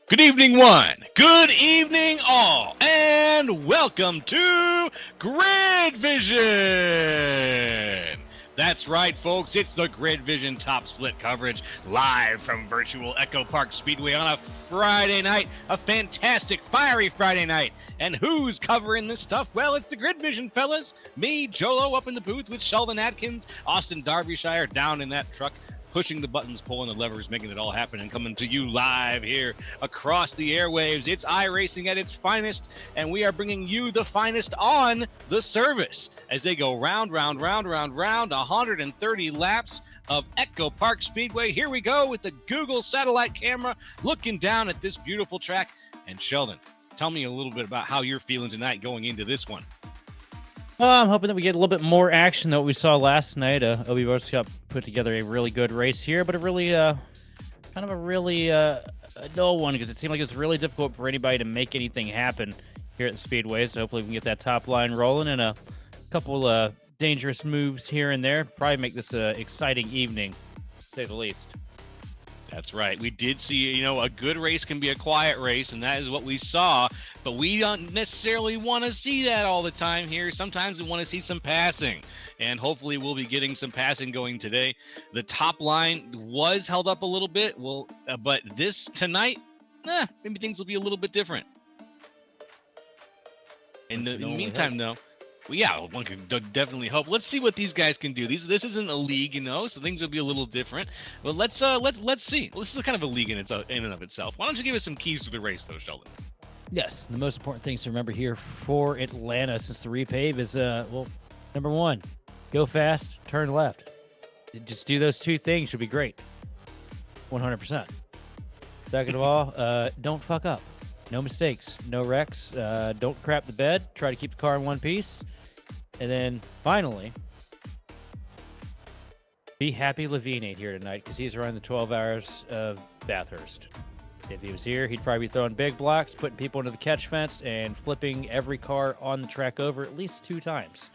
Good evening, one. Good evening, all. And welcome to Grid Vision. That's right, folks. It's the Grid Vision Top Split coverage live from virtual Echo Park Speedway on a Friday night, a fantastic, fiery Friday night. And who's covering this stuff? Well, it's the Grid Vision fellas. Me, Jolo, up in the booth with Sheldon Atkins, Austin Darbyshire down in that truck, pushing the buttons, pulling the levers, making it all happen, and coming to you live here across the airwaves. It's iRacing at its finest, and we are bringing you the finest on the service as they go round, 130 laps of Echo Park Speedway. Here we go with the Google satellite camera looking down at this beautiful track. And Sheldon, tell me a little bit about how you're feeling tonight going into this one. Well, I'm hoping that we get a little bit more action than what we saw last night. Obi Roast Cup put together a really good race here, but a really, kind of a really dull one because it seemed like it was really difficult for anybody to make anything happen here at the Speedway. So hopefully we can get that top line rolling and a couple dangerous moves here and there. Probably make this an exciting evening, to say the least. That's right. We did see, a good race can be a quiet race, and that is what we saw. But we don't necessarily want to see that all the time here. Sometimes we want to see some passing, and hopefully we'll be getting some passing going today. The top line was held up a little bit, but this tonight, maybe things will be a little bit different. In the meantime, though, well, yeah, one can definitely hope. Let's see what these guys can do. This isn't a league, so things will be a little different. But let's see. This is kind of a league in and of itself. Why don't you give us some keys to the race, though, Sheldon? Yes, the most important things to remember here for Atlanta since the repave is, number one, go fast, turn left. Just do those two things. You'll be great. 100%. Second of all, don't fuck up. No mistakes, no wrecks. Don't crap the bed. Try to keep the car in one piece. And then finally, be happy Levine ain't here tonight because he's around the 12 hours of Bathurst. If he was here, he'd probably be throwing big blocks, putting people into the catch fence, and flipping every car on the track over at least 2 times.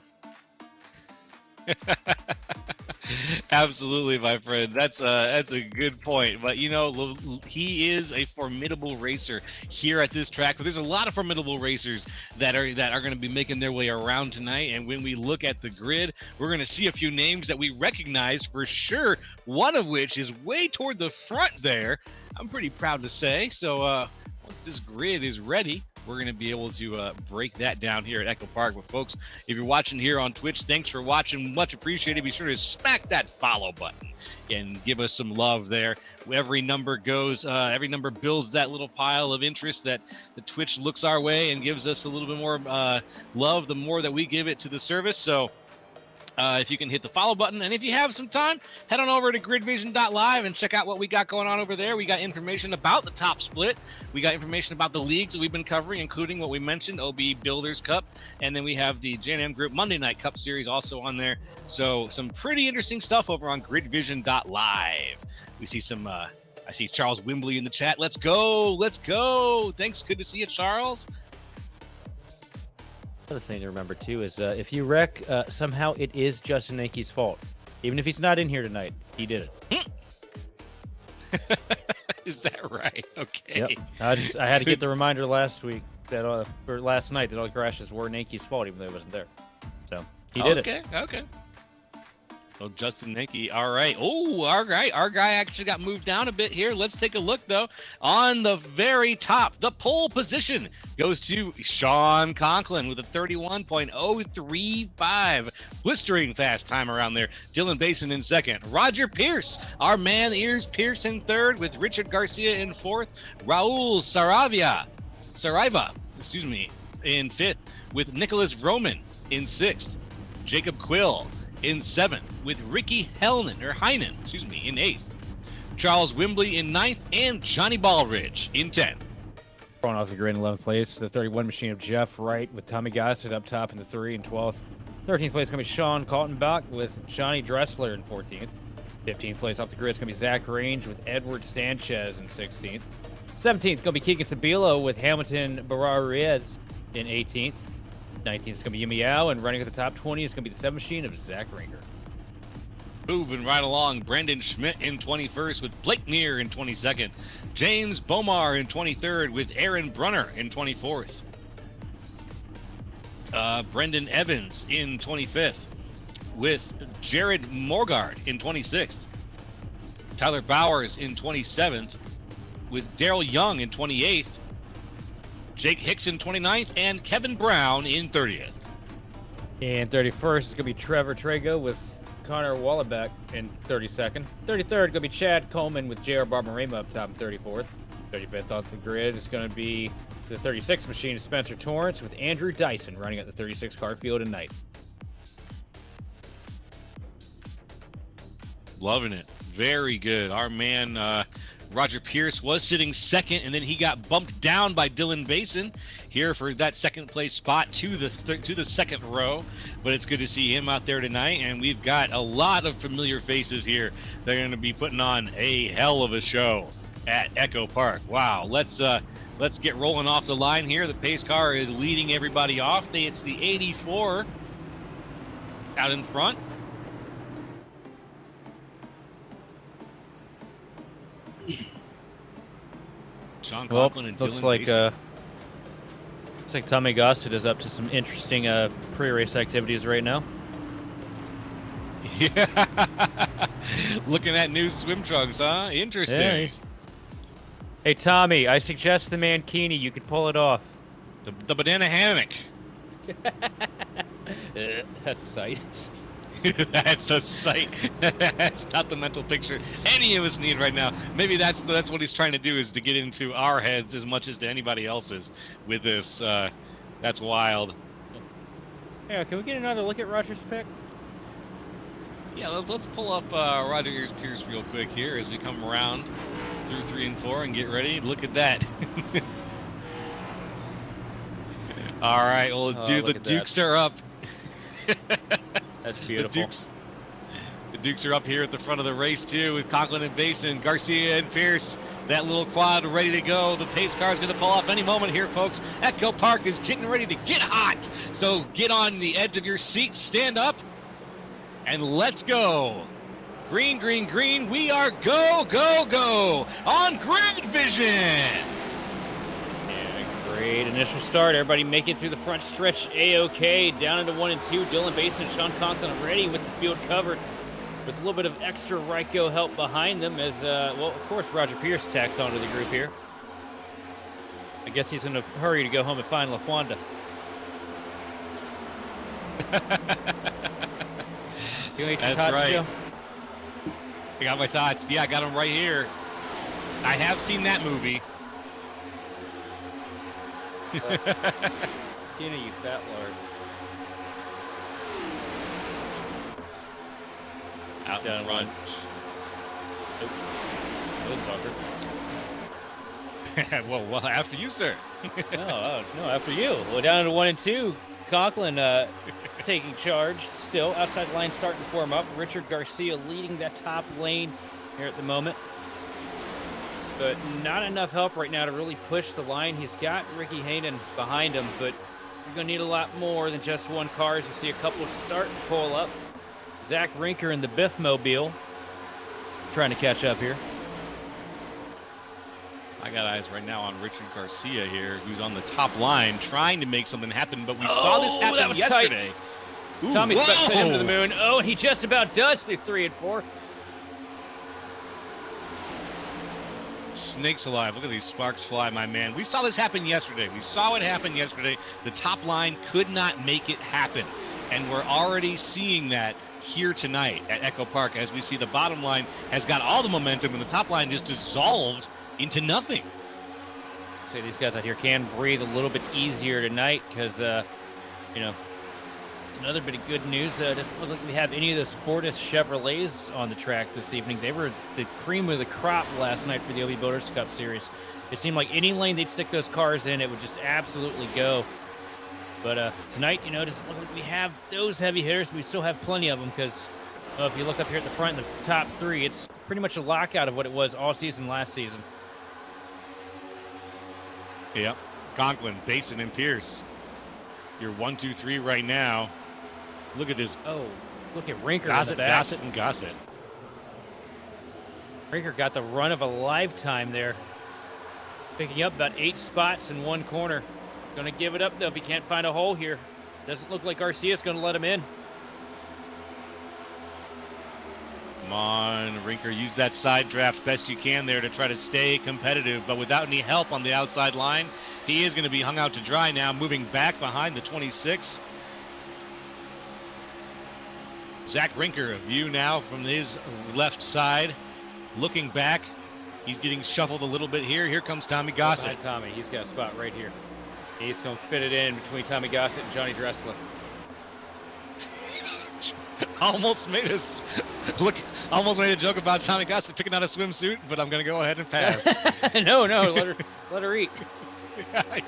Absolutely, my friend. That's a good point. But he is a formidable racer here at this track. But there's a lot of formidable racers that are going to be making their way around tonight. And when we look at the grid, we're going to see a few names that we recognize for sure. One of which is way toward the front there. I'm pretty proud to say. So once this grid is ready, we're going to be able to break that down here at Echo Park. But folks, if you're watching here on Twitch, thanks for watching. Much appreciated. Be sure to smack that follow button and give us some love there. Every number builds that little pile of interest that the Twitch looks our way and gives us a little bit more love the more that we give it to the service. So if you can hit the follow button, and if you have some time, head on over to gridvision.live and check out what we got going on over there. We got information about the top split. We got information about the leagues that we've been covering, including what we mentioned, OB Builders Cup, and then we have the J&M Group Monday Night Cup Series also on there. So some pretty interesting stuff over on gridvision.live. We see some I see Charles Wimbley in the chat. Let's go. Thanks. Good to see you, Charles. Another thing to remember, too, is if you wreck, somehow it is Justin Yankee's fault. Even if he's not in here tonight, he did it. Is that right? Okay. Yep. I had to get the reminder last week or last night that all the crashes were Yankee's fault, even though he wasn't there. So he did it. Okay. Well, Justin Yankee. All right. Oh, all right. Our guy actually got moved down a bit here. Let's take a look, though. On the very top, the pole position goes to Sean Conklin with a 31.035. Blistering fast time around there. Dylan Basin in second. Roger Pierce, our man ears Pierce in third with Richard Garcia in fourth. Raul Saraiva, in fifth with Nicholas Vroman in sixth. Jacob Quill in seventh with Ricky Heinen, in eighth. Charles Wimbley in ninth and Johnny Baldridge in 10th. Going off the grid in 11th place, the 31 machine of Jeff Wright with Tommy Gossett up top in the 3 and 12th. 13th place is going to be Sean Kaltenbach with Johnny Dressler in 14th. 15th place off the grid is going to be Zach Range with Edward Sanchez in 16th. 17th going to be Keegan Sabilo with Hamilton Barra-Ruiz in 18th. 19th is going to be Yumi Yao, and running at the top 20 is going to be the 7 machine of Zach Ringer. Moving right along, Brandon Schmidt in 21st with Blake Neer in 22nd. James Bomar in 23rd with Aaron Brunner in 24th. Brendan Evans in 25th with Jared Morgard in 26th. Tyler Bowers in 27th with Daryl Young in 28th. Jake Hicks in 29th and Kevin Brown in 30th. And 31st is going to be Trevor Trago with Connor Wallabeck in 32nd. 33rd going to be Chad Coleman with J.R. Barbarema up top in 34th. 35th off the grid is going to be the 36 machine of Spencer Torrance with Andrew Dyson running at the 36 car field tonight. Loving it. Very good. Our man Roger Pierce was sitting second, and then he got bumped down by Dylan Basin here for that second place spot to the second row. But it's good to see him out there tonight, and we've got a lot of familiar faces here. They're going to be putting on a hell of a show at Echo Park. Wow, let's get rolling off the line here. The pace car is leading everybody off. It's the 84 out in front. Sean Conklin and looks Dylan like Basin. looks like Tommy Gossett is up to some interesting pre-race activities right now. Yeah. Looking at new swim trunks, huh? Interesting. Yeah, hey Tommy, I suggest the Mankini. You could pull it off. The banana hammock. That's a sight. That's a sight. That's not the mental picture any of us need right now. Maybe that's what he's trying to do, is to get into our heads as much as to anybody else's with this. That's wild. Yeah, can we get another look at Roger's pick? Yeah, let's pull up Roger Pierce real quick here as we come around through 3 and 4 and get ready. Look at that. All right, well, the Dukes are up. That's beautiful. The Dukes are up here at the front of the race too, with Conklin and Basin, Garcia and Pierce. That little quad ready to go. The pace car is going to pull off any moment here, folks. Echo Park is getting ready to get hot. So get on the edge of your seat, stand up, and let's go. Green, green, green. We are go, go, go on Grid Vision. Great initial start. Everybody make it through the front stretch A-OK. Down into 1 and 2. Dylan Basin and Sean Conklin ready with the field covered, with a little bit of extra Ryko help behind them as, well, of course, Roger Pierce tacks onto the group here. I guess he's in a hurry to go home and find LaFonda. You ate your tots, right. Joe? I got my tots. Yeah, I got them right here. I have seen that movie. Tina, you fat lord. Out in front. Well, after you, sir. No, after you. Well, down to 1 and 2. Conklin taking charge still. Outside the line starting to form up. Richard Garcia leading that top lane here at the moment. But not enough help right now to really push the line. He's got Ricky Hayden behind him, but you're going to need a lot more than just one car. As you see a couple starting to pull up. Zach Rinker in the Biffmobile trying to catch up here. I got eyes right now on Richard Garcia here, who's on the top line trying to make something happen, but we saw this happen yesterday. Ooh, Tommy's about to send him to the moon. Oh, and he just about does through 3 and 4. Snakes alive. Look at these sparks fly, my man. We saw this happen yesterday. We saw it happen yesterday. The top line could not make it happen. And we're already seeing that here tonight at Echo Park, as we see the bottom line has got all the momentum and the top line just dissolved into nothing. So these guys out here can breathe a little bit easier tonight because, you know, another bit of good news. Doesn't look like we have any of those Fortis Chevrolets on the track this evening. They were the cream of the crop last night for the OB Builders Cup Series. It seemed like any lane they'd stick those cars in, it would just absolutely go. But tonight, you know, it doesn't look like we have those heavy hitters. We still have plenty of them because if you look up here at the front in the top 3, it's pretty much a lockout of what it was all season last season. Yep. Conklin, Basin, and Pierce. You're 1, 2, 3 right now. Look at this. Oh. Look at Rinker in the Gossett, back. Gossett, and Gossett. Rinker got the run of a lifetime there. Picking up about 8 spots in one corner. Gonna give it up though if he can't find a hole here. Doesn't look like Garcia's gonna let him in. Come on, Rinker, use that side draft best you can there to try to stay competitive, but without any help on the outside line, he is going to be hung out to dry now, moving back behind the 26. Zach Rinker, a view now from his left side, looking back. He's getting shuffled a little bit here. Here comes Tommy Gossett. Behind Tommy, he's got a spot right here. He's gonna fit it in between Tommy Gossett and Johnny Dressler. Almost made us look. Almost made a joke about Tommy Gossett picking out a swimsuit, but I'm gonna go ahead and pass. No, let her eat.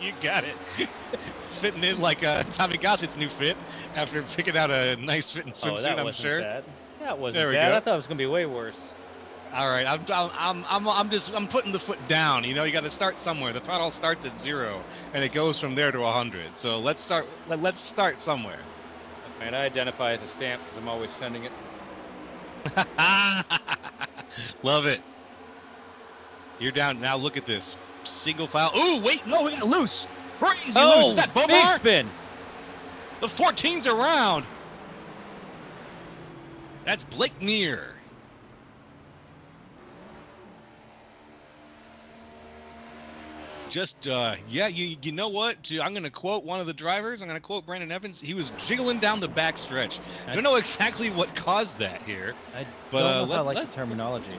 You got it. Fitting in like Tommy Gossett's new fit after picking out a nice fitting swimsuit. That I'm wasn't sure. bad. That wasn't There we bad. go. I thought it was gonna be way worse. All right, I'm putting the foot down. You know, you got to start somewhere. The throttle starts at 0, and it goes from there to 100. So let's start somewhere. Man, I identify as a stamp because I'm always sending it. Love it. You're down now. Look at this single file. Ooh, wait, no, we got loose. Crazy loose. Is that big Bomar? spin. The 14's around. That's Blake Neer. Just, yeah, you know what? I'm going to quote one of the drivers. I'm going to quote Brandon Evans. He was jiggling down the back stretch. I don't know exactly what caused that here. I but, don't know if I like the terminology.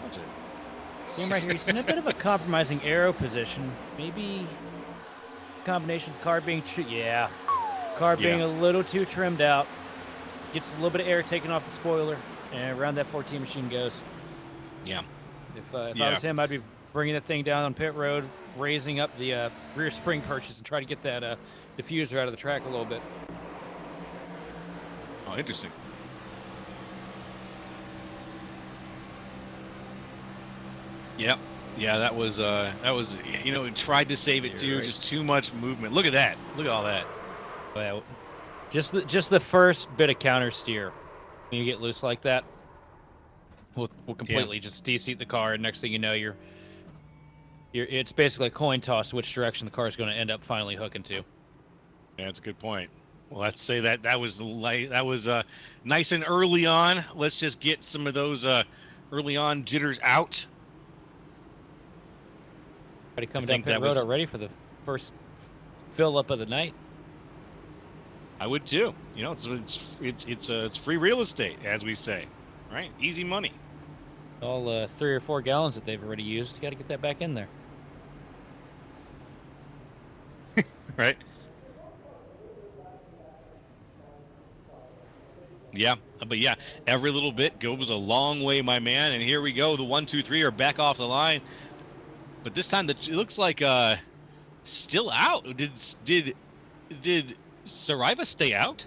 See him right here. He's in a bit of a compromising aero position. Maybe combination car being being a little too trimmed out. Gets a little bit of air taken off the spoiler, and around that 14 machine goes. Yeah. If I was him, I'd be bringing that thing down on pit road, raising up the rear spring purchase, and try to get that diffuser out of the track a little bit. Oh, interesting. Yep. Yeah, that was you know, tried to save it too, just too much movement. Look at that. Look at all that. Well, just the first bit of counter steer when you get loose like that will completely just de-seat the car, and next thing you know, it's basically a coin toss which direction the car is going to end up finally hooking to. Yeah, that's a good point. Well, let's say that was nice and early on. Let's just get some of those early on jitters out. Already coming down pit road already for the first fill up of the night. I would too. You know, it's free real estate, as we say, right? Easy money. All 3 or 4 gallons that they've already used. Got to get that back in there. Right. Yeah, but yeah, every little bit goes a long way, my man. And here we go. The 1, 2, 3 are back off the line, but this time it looks like still out. Did Saraiva stay out?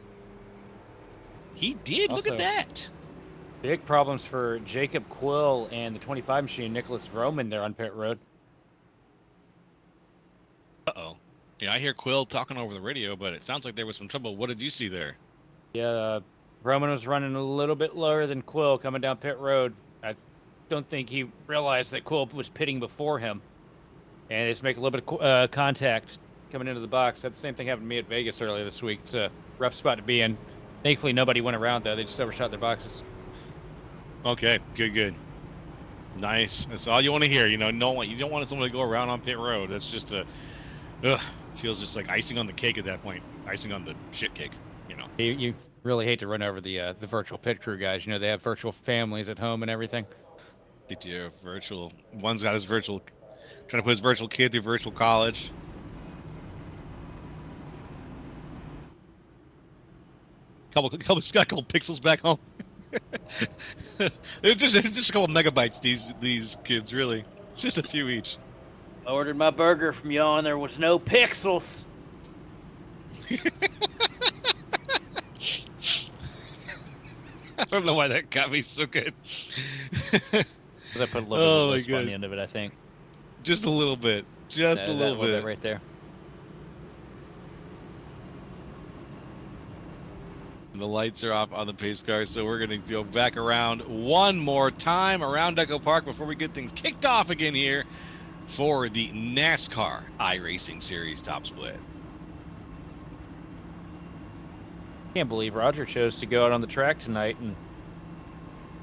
He did. Also, look at that. Big problems for Jacob Quill and the 25 machine, Nicholas Roman, there on pit road. Uh-oh. Yeah, I hear Quill talking over the radio, but it sounds like there was some trouble. What did you see there? Yeah, Roman was running a little bit lower than Quill coming down pit road. I don't think he realized that Quill was pitting before him. And they just make a little bit of contact coming into the box. That the same thing happened to me at Vegas earlier this week. It's a rough spot to be in. Thankfully, nobody went around, though. They just overshot their boxes. Okay, good. Nice. That's all you want to hear. You know, you don't want someone to go around on pit road. That's just feels just like icing on the cake at that point. Icing on the shit cake, you know. You really hate to run over the virtual pit crew guys. You know, they have virtual families at home and everything. They do. Virtual. One's got his trying to put his virtual kid through virtual college. Got a couple pixels back home. It's just a couple megabytes. These kids, really. It's just a few each. I ordered my burger from y'all, and there was no pixels. I don't know why that got me so good. I put a little bit of on the end of it, I think. Just a little bit. Just a little bit right there. The lights are off on the pace car, so we're going to go back around one more time around Echo Park before we get things kicked off again here for the NASCAR iRacing Series Top Split. Can't believe Roger chose to go out on the track tonight and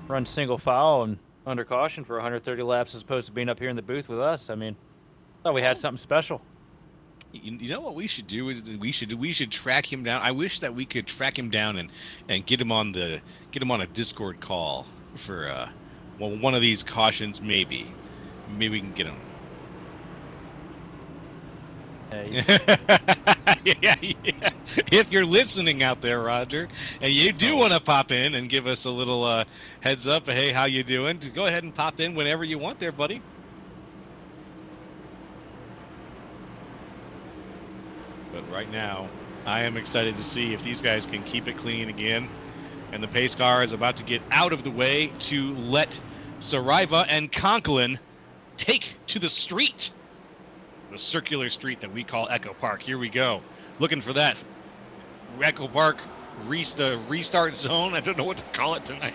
run single file and under caution for 130 laps as opposed to being up here in the booth with us. I mean, thought we had something special. You know what we should do is we should track him down. I wish that we could track him down and get him on a Discord call for one of these cautions. Maybe we can get him. Yeah. If you're listening out there, Roger, and you do want to pop in and give us a little heads up, hey, how you doing? Go ahead and pop in whenever you want there, buddy. But right now, I am excited to see if these guys can keep it clean again. And the pace car is about to get out of the way to let Saraiva and Conklin take to the street. The circular street that we call Echo Park. Here we go. Looking for that Echo Park restart zone. I don't know what to call it tonight.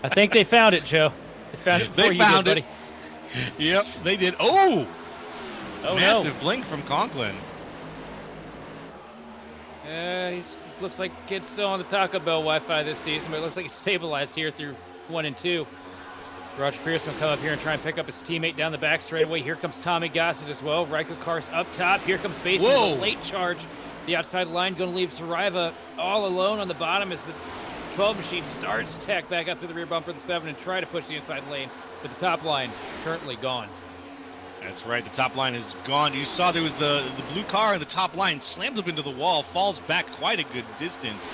I think they found it, Joe. They found it before you did, buddy. Yep, they did. Oh, massive no. blink from Conklin. He looks like kid's still on the Taco Bell Wi-Fi this season, but it looks like he's stabilized here through 1 and 2. Roger Pierce will come up here and try and pick up his teammate down the back straightaway. Here comes Tommy Gossett as well. Ryko car's up top. Here comes Basin with a late charge. The outside line going to leave Saraiva all alone on the bottom as the 12 machine starts tech back up to the rear bumper of the 7 and try to push the inside lane. But the top line currently gone. That's right. The top line is gone. You saw there was the blue car and the top line slams up into the wall, falls back quite a good distance.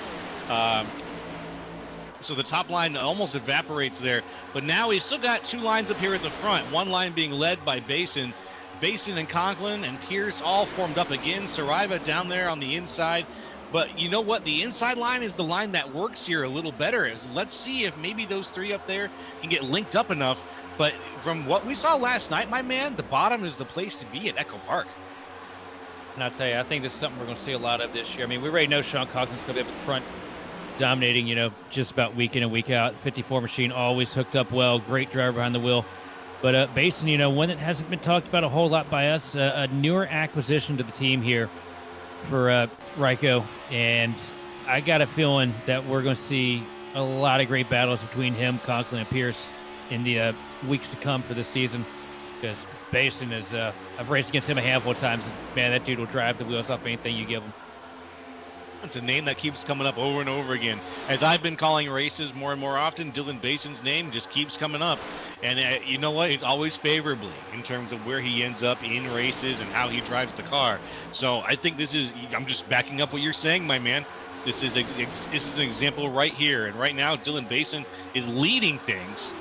So the top line almost evaporates there. But now we've still got 2 lines up here at the front. One line being led by Basin. Basin and Conklin and Pierce all formed up again. Saraiva down there on the inside. But you know what? The inside line is the line that works here a little better. Let's see if maybe those 3 up there can get linked up enough. But from what we saw last night, my man, the bottom is the place to be at Echo Park. And I'll tell you, I think this is something we're going to see a lot of this year. I mean, we already know Sean Conklin's going to be up at the front, dominating, just about week in and week out. 54 machine always hooked up well. Great driver behind the wheel. But Basin, one that hasn't been talked about a whole lot by us, a newer acquisition to the team here for Ryko. And I got a feeling that we're going to see a lot of great battles between him, Conklin, and Pierce in the weeks to come for this season. Because Basin is, I've raced against him a handful of times. And, man, that dude will drive the wheels off anything you give him. It's a name that keeps coming up over and over again. As I've been calling races more and more often, Dylan Basin's name just keeps coming up. And you know what? It's always favorably in terms of where he ends up in races and how he drives the car. So I think I'm just backing up what you're saying, my man. This is an example right here. And right now, Dylan Basin is leading things.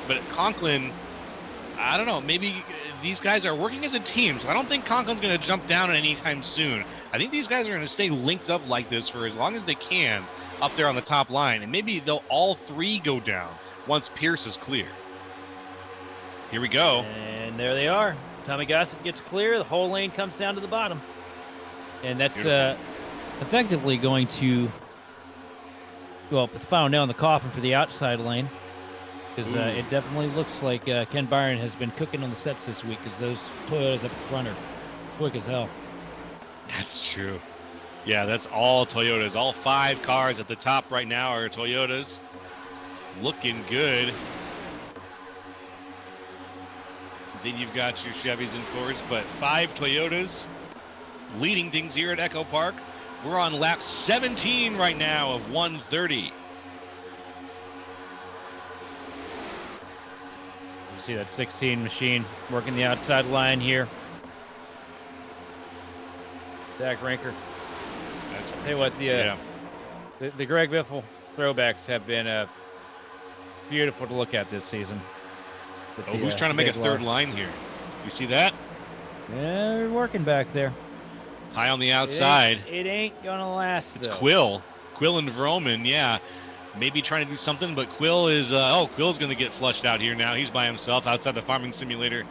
But Conklin, I don't know, maybe these guys are working as a team, so I don't think Conklin's going to jump down anytime soon. I think these guys are going to stay linked up like this for as long as they can up there on the top line, and maybe they'll all 3 go down once Pierce is clear. Here we go. And there they are. Tommy Gossett gets clear. The whole lane comes down to the bottom. And that's effectively going to, put the final nail in the coffin for the outside lane. Because it definitely looks like Ken Byron has been cooking on the sets this week because those Toyotas up front are quick as hell. That's true. Yeah, that's all Toyotas. All 5 cars at the top right now are Toyotas. Looking good. Then you've got your Chevys and Fords, but 5 Toyotas leading things here at Echo Park. We're on lap 17 right now of 130. See that 16 machine working the outside line here. Zach Ranker. That's I'll tell you what, the Greg Biffle throwbacks have been beautiful to look at this season. Who's trying to make a third line here? You see that? Yeah, they're working back there. High on the outside. It ain't gonna last, It's though. Quill and Vroman, yeah. Maybe trying to do something, but Quill is, Quill's going to get flushed out here now. He's by himself outside the Farming Simulator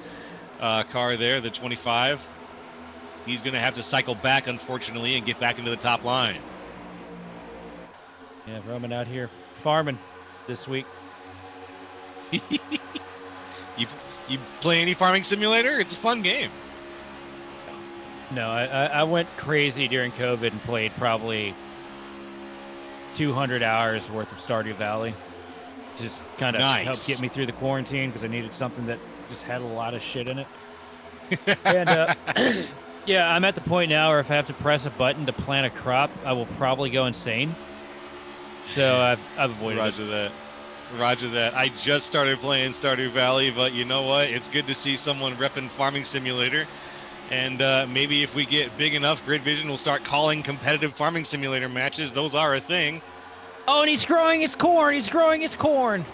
car there, the 25. He's going to have to cycle back, unfortunately, and get back into the top line. Yeah, Roman out here farming this week. You play any farming simulator? It's a fun game. No, I went crazy during COVID and played probably 200 hours worth of Stardew Valley. Just kind of helped get me through the quarantine because I needed something that just had a lot of shit in it. And yeah, I'm at the point now where if I have to press a button to plant a crop, I will probably go insane. So I've avoided it. Roger that. I just started playing Stardew Valley, but you know what? It's good to see someone repping Farming Simulator. And maybe if we get big enough, Grid Vision will start calling competitive Farming Simulator matches. Those are a thing. Oh, and he's growing his corn. He's growing his corn.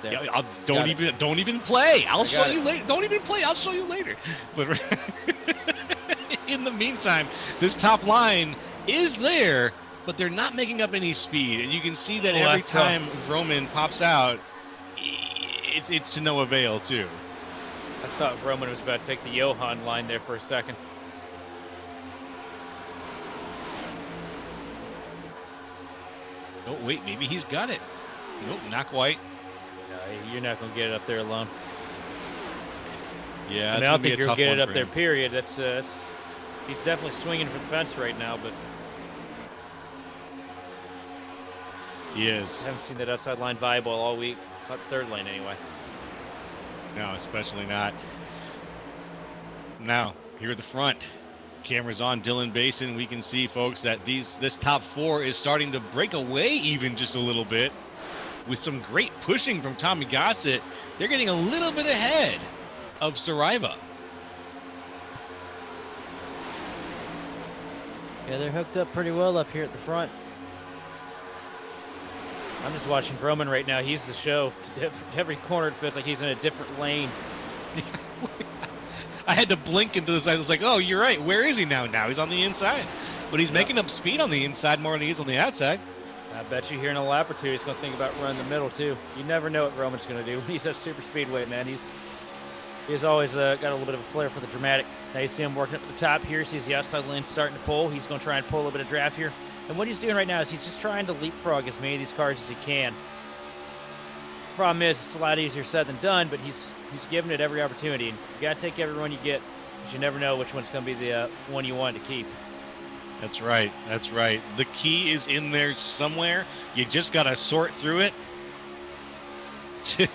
Yeah, don't even play. I'll show you later. Don't even play. I'll show you later. But in the meantime, this top line is there, but they're not making up any speed. And you can see that every time Roman pops out, it's to no avail too. I thought Roman was about to take the Johan line there for a second. Oh, wait, maybe he's got it. Nope, not quite. No, you're not going to get it up there alone. Yeah, I don't think you'll get it up there, period. That's he's definitely swinging for the fence right now, but he is. I haven't seen that outside line viable all week. Not third lane anyway. No, especially not. Now, here at the front, cameras on Dylan Basin. We can see, folks, that this top four is starting to break away even just a little bit. With some great pushing from Tommy Gossett, they're getting a little bit ahead of Saraiva. Yeah, they're hooked up pretty well up here at the front. I'm just watching Roman right now. He's the show. Every corner it feels like he's in a different lane. I had to blink into the side. I was like, oh, you're right. Where is he now? Now he's on the inside. But he's making up speed on the inside more than he is on the outside. I bet you here in a lap or two, he's going to think about running the middle, too. You never know what Roman's going to do. He's at super speedway, man. He's always got a little bit of a flair for the dramatic. Now you see him working up at the top here. Sees the outside lane starting to pull. He's going to try and pull a little bit of draft here. And what he's doing right now is he's just trying to leapfrog as many of these cars as he can. Problem is, it's a lot easier said than done, but he's giving it every opportunity. And you got to take every one you get, because you never know which one's going to be the one you want to keep. That's right. That's right. The key is in there somewhere. You just got to sort through it. To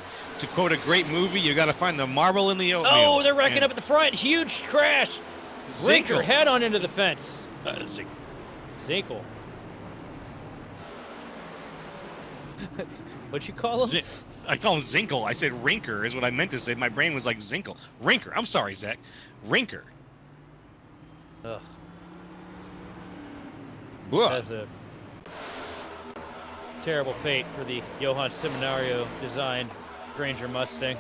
quote a great movie, you got to find the marble in the oatmeal. Oh, they're wrecking up at the front. Huge crash. Rinker head on into the fence. Zinkel. What'd you call him? I call him Zinkel. I said Rinker is what I meant to say. My brain was like Zinkel. Rinker. I'm sorry, Zach. Rinker. Ugh. That's a terrible fate for the Johan Seminario designed Granger Mustang.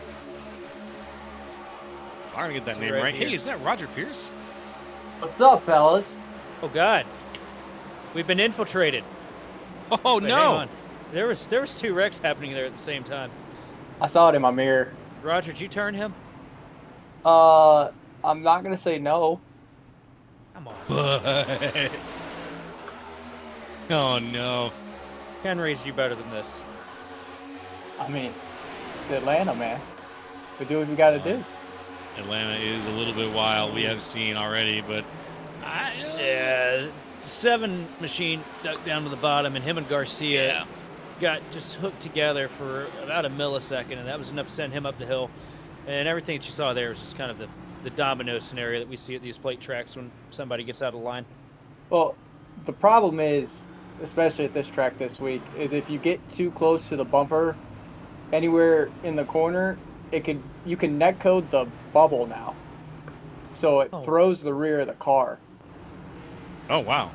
I'm gonna get that name right. Hey, is that Roger Pierce? What's up, fellas? Oh God, we've been infiltrated. Oh no! Hang on. There was two wrecks happening there at the same time. I saw it in my mirror. Roger, did you turn him? I'm not gonna say no. Come on. But... Oh no. Ken raised you better than this. I mean, it's Atlanta, man. We do what we gotta do. Atlanta is a little bit wild. We have seen already, but yeah, 7 machine ducked down to the bottom, and him and Garcia got just hooked together for about a millisecond, and that was enough to send him up the hill. And everything that you saw there was just kind of the domino scenario that we see at these plate tracks when somebody gets out of line. Well, the problem is, especially at this track this week, is if you get too close to the bumper, anywhere in the corner, you can netcode the bubble now, so it throws the rear of the car. Oh wow.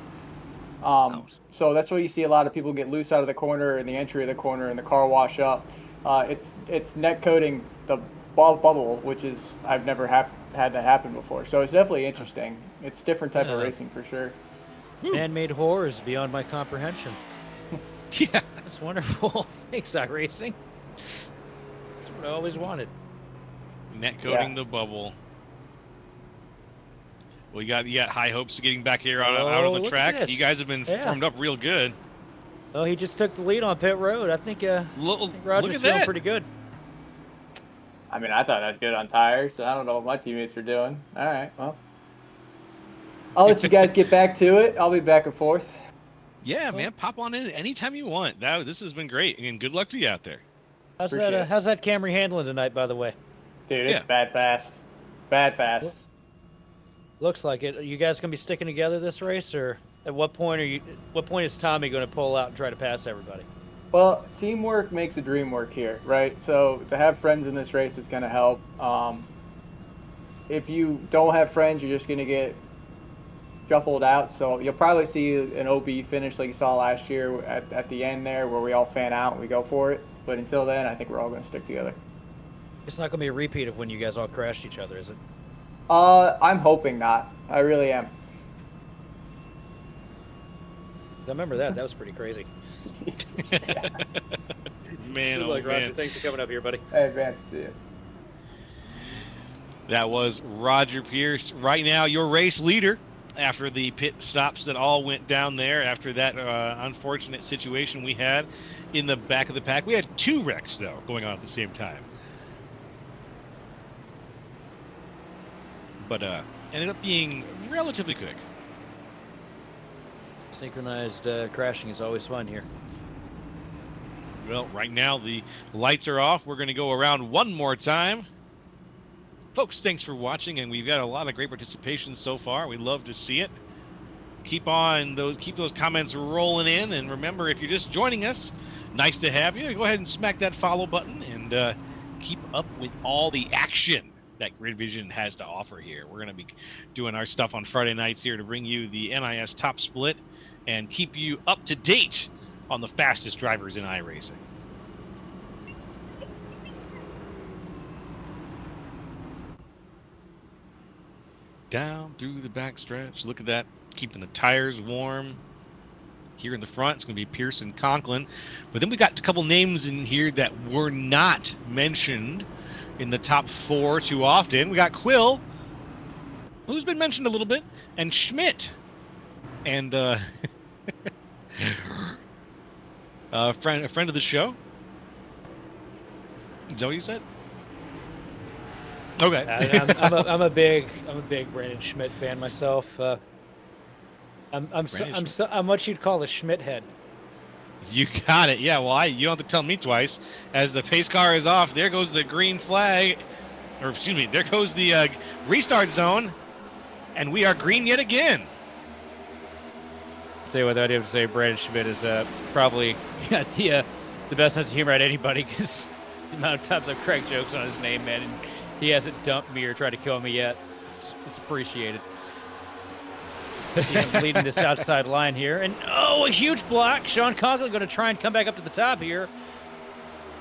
So that's why you see a lot of people get loose out of the corner and the entry of the corner, and the car wash up. It's netcoding the bubble, which is I've never had that happen before. So it's definitely interesting. It's different type of racing for sure. Man-made horrors beyond my comprehension. Yeah. That's wonderful. Thanks, iRacing. That's what I always wanted. Netcoding the bubble. Well, you got high hopes of getting back here out on the track. You guys have been formed up real good. Oh, he just took the lead on pit road. I think Look Roger's at feeling that. pretty good. I mean, I thought I was good on tires, so I don't know what my teammates were doing. All right, well, I'll let you guys get back to it. I'll be back and forth. Yeah, man, pop on in anytime you want. This has been great, and good luck to you out there. Appreciate it. How's that Camry handling tonight, by the way? Dude, it's Yeah. bad fast. Bad fast. Looks like it. Are you guys gonna be sticking together this race, or at what point is Tommy gonna pull out and try to pass everybody? Well, teamwork makes the dream work here, right? So to have friends in this race is going to help. If you don't have friends, you're just going to get shuffled out. So you'll probably see an OB finish like you saw last year at the end there where we all fan out and we go for it. But until then, I think we're all going to stick together. It's not gonna be a repeat of when you guys all crashed each other, is it? I'm hoping not. I really am. I remember that. That was pretty crazy. Man, Good oh luck, Roger. man. Thanks for coming up here, buddy. Hey, man. See you. That was Roger Pierce. Right now, your race leader after the pit stops that all went down there after that unfortunate situation we had in the back of the pack. We had 2 wrecks, though, going on at the same time. But ended up being relatively quick. Synchronized crashing is always fun here. Well, right now the lights are off. We're going to go around one more time. Folks, thanks for watching, and we've got a lot of great participation so far. We love to see it. Keep those comments rolling in, and remember, if you're just joining us, nice to have you. Go ahead and smack that follow button and keep up with all the action that Grid Vision has to offer here. We're going to be doing our stuff on Friday nights here to bring you the NiS Top Split and keep you up to date on the fastest drivers in iRacing. Down through the backstretch. Look at that, keeping the tires warm. Here in the front, it's going to be Pearson Conklin. But then we got a couple names in here that were not mentioned in the top 4 too often. We got Quill, who's been mentioned a little bit, and Schmidt. And a friend of the show. Is that what you said? Okay. I'm a big Brandon Schmidt fan myself. I'm what you'd call a Schmidt head. You got it. Yeah, well, you don't have to tell me twice. As the pace car is off, there goes the green flag. Or, excuse me, there goes the restart zone. And we are green yet again. I'll tell you what, I'd have to say Brandon Schmidt is probably got the best sense of humor at anybody, because the amount of times I've cracked jokes on his name, man, and he hasn't dumped me or tried to kill me yet. It's appreciated. See him leading this outside line here. And, oh, a huge block. Sean Conklin going to try and come back up to the top here.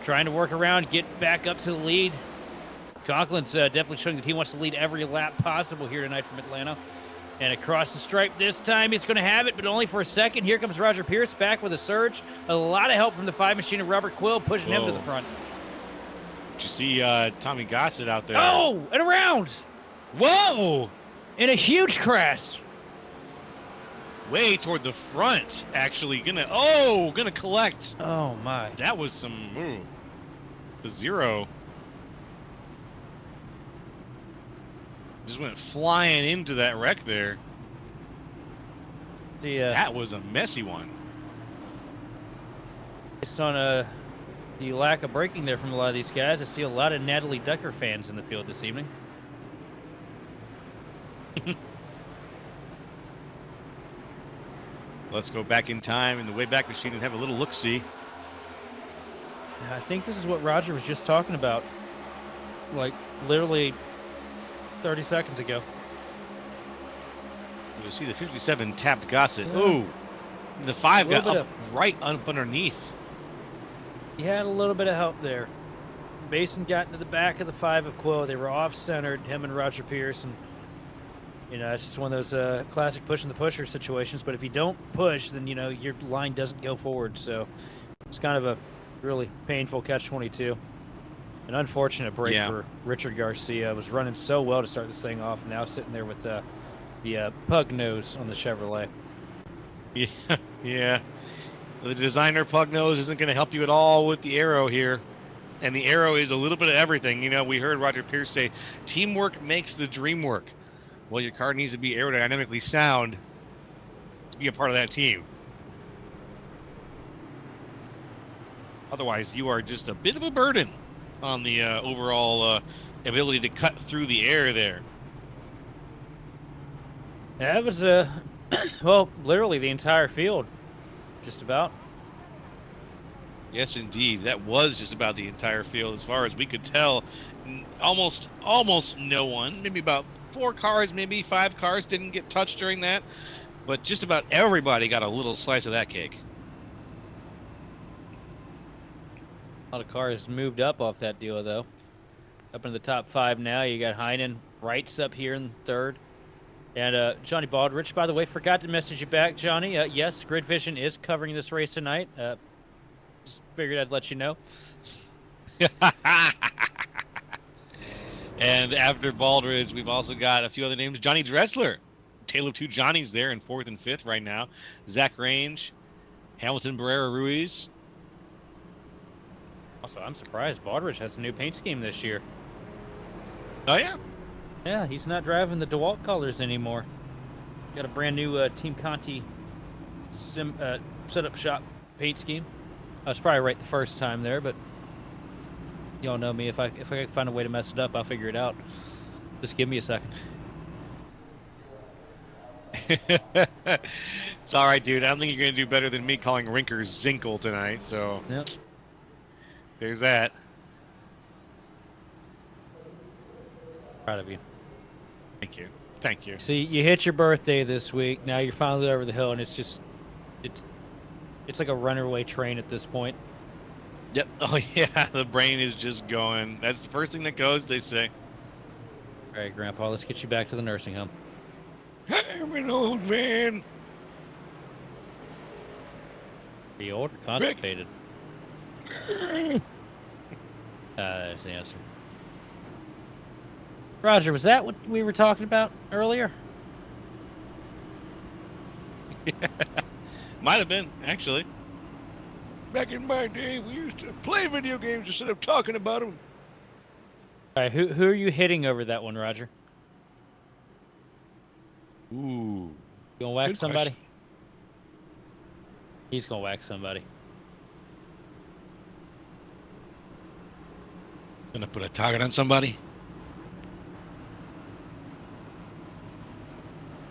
Trying to work around, get back up to the lead. Conklin's definitely showing that he wants to lead every lap possible here tonight from Atlanta. And across the stripe this time, he's going to have it, but only for a second. Here comes Roger Pierce back with a surge. A lot of help from the 5 machine of Robert Quill, pushing him to the front. Did you see Tommy Gossett out there? Oh, and around. Whoa! In a huge crash. Way toward the front, actually. Gonna collect. Oh, my. That was some, the 0. Just went flying into that wreck there. That was a messy one. Based on the lack of braking there from a lot of these guys, I see a lot of Natalie Decker fans in the field this evening. Let's go back in time in the Wayback Machine and have a little look-see. I think this is what Roger was just talking about, like literally 30 seconds ago. You'll see the 57 tapped Gossett. Ooh, the 5 got up right up underneath. He had a little bit of help there. Mason got into the back of the 5 of Quill. They were off-centered, him and Roger Pierce, and it's just one of those classic pushing the pusher situations. But if you don't push, then your line doesn't go forward. So it's kind of a really painful catch-22. An unfortunate break for Richard Garcia. Was running so well to start this thing off, and now sitting there with the pug nose on the Chevrolet. Yeah. The designer Pugnose isn't going to help you at all with the aero here. And the aero is a little bit of everything. You know, we heard Roger Pierce say, teamwork makes the dream work. Well, your car needs to be aerodynamically sound to be a part of that team. Otherwise, you are just a bit of a burden on the overall ability to cut through the air there. That was, well, literally the entire field, just about. Yes, indeed. That was just about the entire field as far as we could tell. Almost no one. Maybe about 4 cars, maybe 5 cars didn't get touched during that. But just about everybody got a little slice of that cake. A lot of cars moved up off that deal, though. Up in the top 5 now. You got Heinen, Wright's up here in 3rd. And Johnny Baldrich, by the way, forgot to message you back, Johnny. Yes, Grid Vision is covering this race tonight. Just figured I'd let you know. And after Baldridge, we've also got a few other names. Johnny Dressler. Tale of 2 Johnnies there in 4th and 5th right now. Zach Range, Hamilton Barrera Ruiz. Also, I'm surprised Baldrich has a new paint scheme this year. Oh, yeah? Yeah, he's not driving the DeWalt colors anymore. Got a brand new Team Conti setup shop paint scheme. I was probably right the first time there, but y'all know me. If I can find a way to mess it up, I'll figure it out. Just give me a second. It's all right, dude. I don't think you're going to do better than me calling Rinker Zinkel tonight, so Yep. There's that. Proud of you. Thank you. Thank you. See, you hit your birthday this week. Now you're finally over the hill, and it's just, it's like a runaway train at this point. Yep. Oh, yeah. The brain is just going. That's the first thing that goes, they say. All right, Grandpa, let's get you back to the nursing home. I'm an old man. Are you old or constipated? That's the answer. Roger, was that what we were talking about earlier? Might have been, actually. Back in my day, we used to play video games instead of talking about them. All right, who are you hitting over that one, Roger? Ooh. You gonna whack Good somebody? question. He's gonna whack somebody. Gonna put a target on somebody?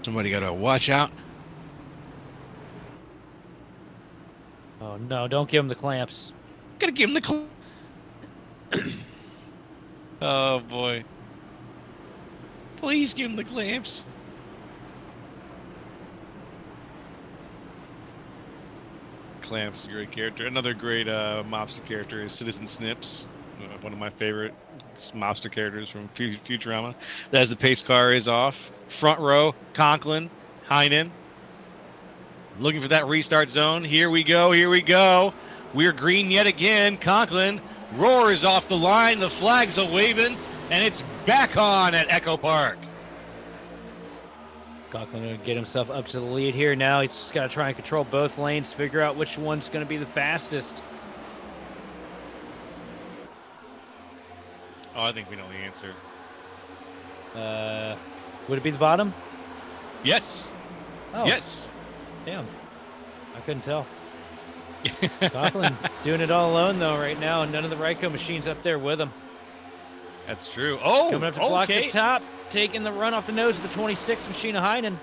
Somebody gotta watch out. Oh no! Don't give him the clamps. Gotta give him the Oh boy. Please give him the clamps. Clamps, a great character. Another great mobster character is Citizen Snips. One of my favorite mobster characters from Futurama. As the pace car is off. Front row, Conklin, Heinen. Looking for that restart zone. Here we go, here we go. We're green yet again. Conklin roars off the line. The flags are waving, and it's back on at Echo Park. Conklin gonna get himself up to the lead here now. He's just got to try and control both lanes, figure out which one's going to be the fastest. Oh, I think we know the answer. Would it be the bottom? Yes. Oh, Yes. damn. I couldn't tell. Conklin doing it all alone, though, right now, and none of the Ryko machines up there with him. That's true. Oh, Coming up to block okay. the top, taking the run off the nose of the 26 machine of Heinen.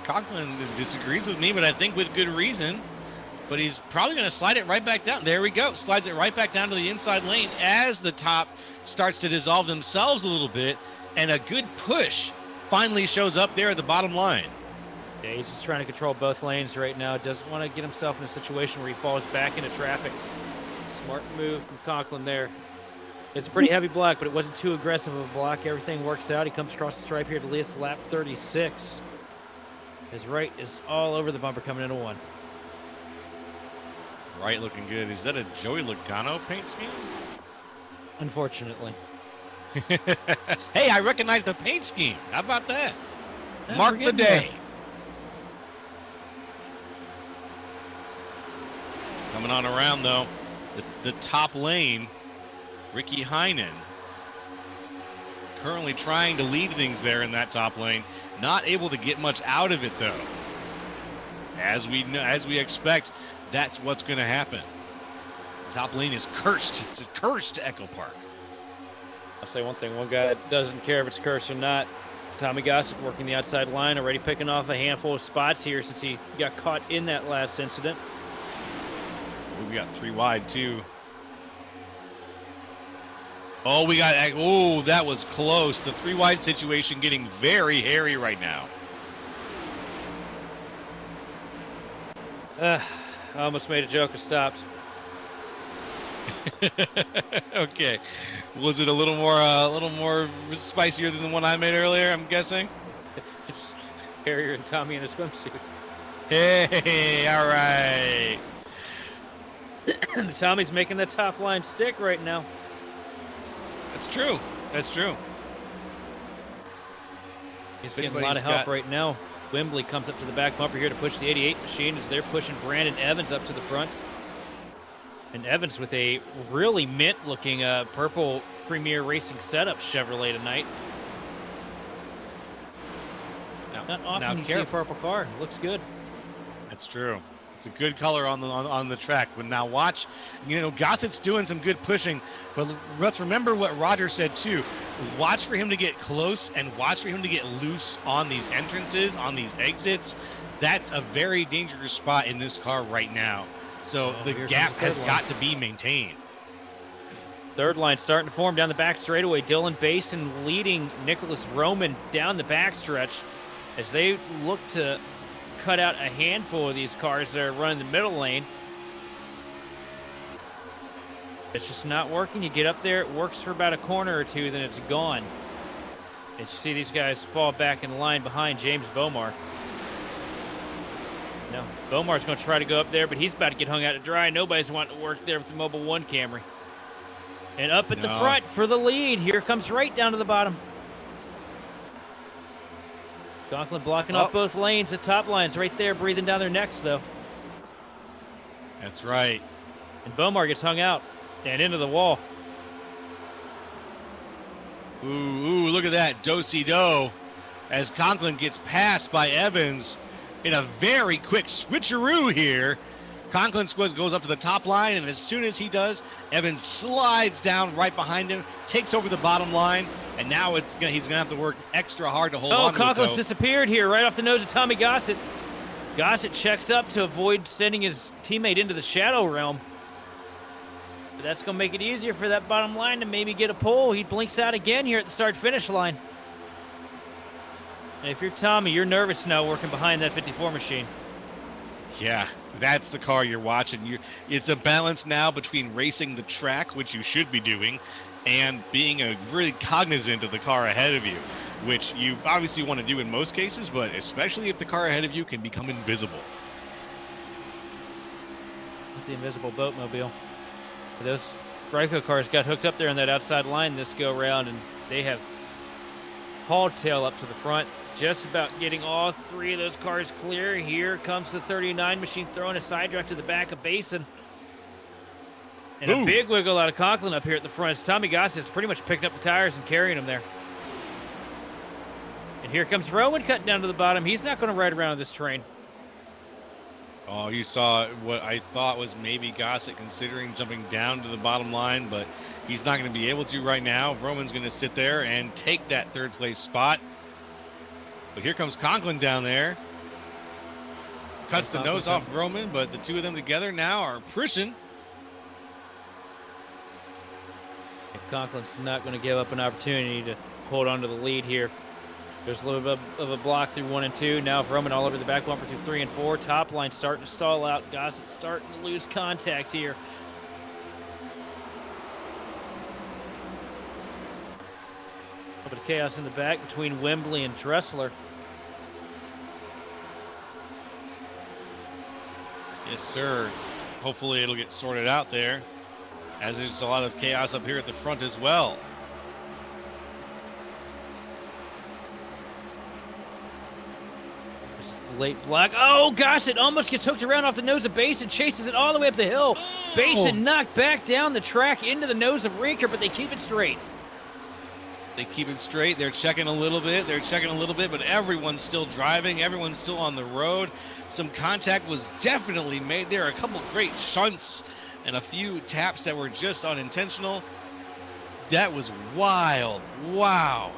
Conklin disagrees with me, but I think with good reason. But he's probably going to slide it right back down. There we go. Slides it right back down to the inside lane as the top starts to dissolve themselves a little bit. And a good push finally shows up there at the bottom line. Yeah, he's just trying to control both lanes right now. Doesn't want to get himself in a situation where he falls back into traffic. Smart move from Conklin there. It's a pretty heavy block, but it wasn't too aggressive of a block. Everything works out. He comes across the stripe here to lead us to lap 36. His right is all over the bumper coming into 1. Right, looking good. Is that a Joey Logano paint scheme? Unfortunately. Hey, I recognize the paint scheme. How about that? Yeah, Mark we're the getting day. Coming on around, though. The top lane, Ricky Heinen, currently trying to lead things there in that top lane. Not able to get much out of it, though. As we expect, that's what's going to happen. The top lane is cursed. It's a curse to Echo Park. I'll say one thing. One guy that doesn't care if it's cursed or not. Tommy Gossett working the outside line, already picking off a handful of spots here since he got caught in that last incident. We got 3 wide, too. Oh, we got... Oh, that was close. The 3 wide situation getting very hairy right now. I almost made a joke and stopped. Okay. Was it a little more spicier than the one I made earlier, I'm guessing? It's Harrier and Tommy in a swimsuit. Hey, all right. Tommy's making the top line stick right now. That's true. That's true. He's getting a lot of help right now. Wembley comes up to the back bumper here to push the 88 machine as they're pushing Brandon Evans up to the front. And Evans with a really mint-looking purple Premier Racing setup Chevrolet tonight. Not often you see a purple car. Looks good. That's true. It's a good color on the track. But now watch, Gossett's doing some good pushing, but let's remember what Roger said too. Watch for him to get close and watch for him to get loose on these entrances, on these exits. That's a very dangerous spot in this car right now. So the gap has got to be maintained. Third line starting to form down the back straightaway. Dylan Basin leading Nicholas Roman down the backstretch as they look to cut out a handful of these cars that are running the middle lane. It's just not working. You get up there, it works for about a corner or two, then it's gone. And you see these guys fall back in line behind James Bomar. No, Bomar's going to try to go up there, but he's about to get hung out to dry. Nobody's wanting to work there with the Mobil 1 Camry. And up at the front for the lead. Here comes right down to the bottom. Conklin blocking off both lanes. The top line's right there, breathing down their necks, though. That's right. And Bomar gets hung out and into the wall. Ooh, look at that. Do-si-do as Conklin gets passed by Evans in a very quick switcheroo here. Conklin goes up to the top line, and as soon as he does, Evans slides down right behind him, takes over the bottom line, and now he's going to have to work extra hard to hold on to it. Conklin's disappeared here right off the nose of Tommy Gossett. Gossett checks up to avoid sending his teammate into the shadow realm. But that's going to make it easier for that bottom line to maybe get a pull. He blinks out again here at the start-finish line. And if you're Tommy, you're nervous now working behind that 54 machine. Yeah, that's the car you're watching. It's a balance now between racing the track, which you should be doing, and being really cognizant of the car ahead of you, which you obviously want to do in most cases, but especially if the car ahead of you can become invisible. The invisible boatmobile. Those Ryko cars got hooked up there on that outside line this go-round, and they have hauled tail up to the front. Just about getting all 3 of those cars clear. Here comes the 39 machine throwing a side drive to the back of Basin. And a big wiggle out of Conklin up here at the front. As Tommy Gossett's pretty much picking up the tires and carrying them there. And here comes Rowan cutting down to the bottom. He's not going to ride around this train. Oh, you saw what I thought was maybe Gossett considering jumping down to the bottom line, but he's not going to be able to right now. Roman's going to sit there and take that 3rd place spot. But here comes Conklin down there. Cuts the nose off Roman, but the two of them together now are pushing. Conklin's not going to give up an opportunity to hold on to the lead here. There's a little bit of a block through 1 and 2. Now Roman all over the back bumper through 3 and 4. Top line starting to stall out. Gossett starting to lose contact here. A bit of chaos in the back between Wembley and Dressler. Yes, sir. Hopefully it'll get sorted out there, as there's a lot of chaos up here at the front as well. There's late block. Oh, gosh, it almost gets hooked around off the nose of Basin, chases it all the way up the hill. Basin knocked back down the track into the nose of Reeker, but they keep it straight. They keep it straight. They're checking a little bit. But everyone's still driving. Everyone's still on the road. Some contact was definitely made. There are a couple great shunts and a few taps that were just unintentional. That was wild. Wow.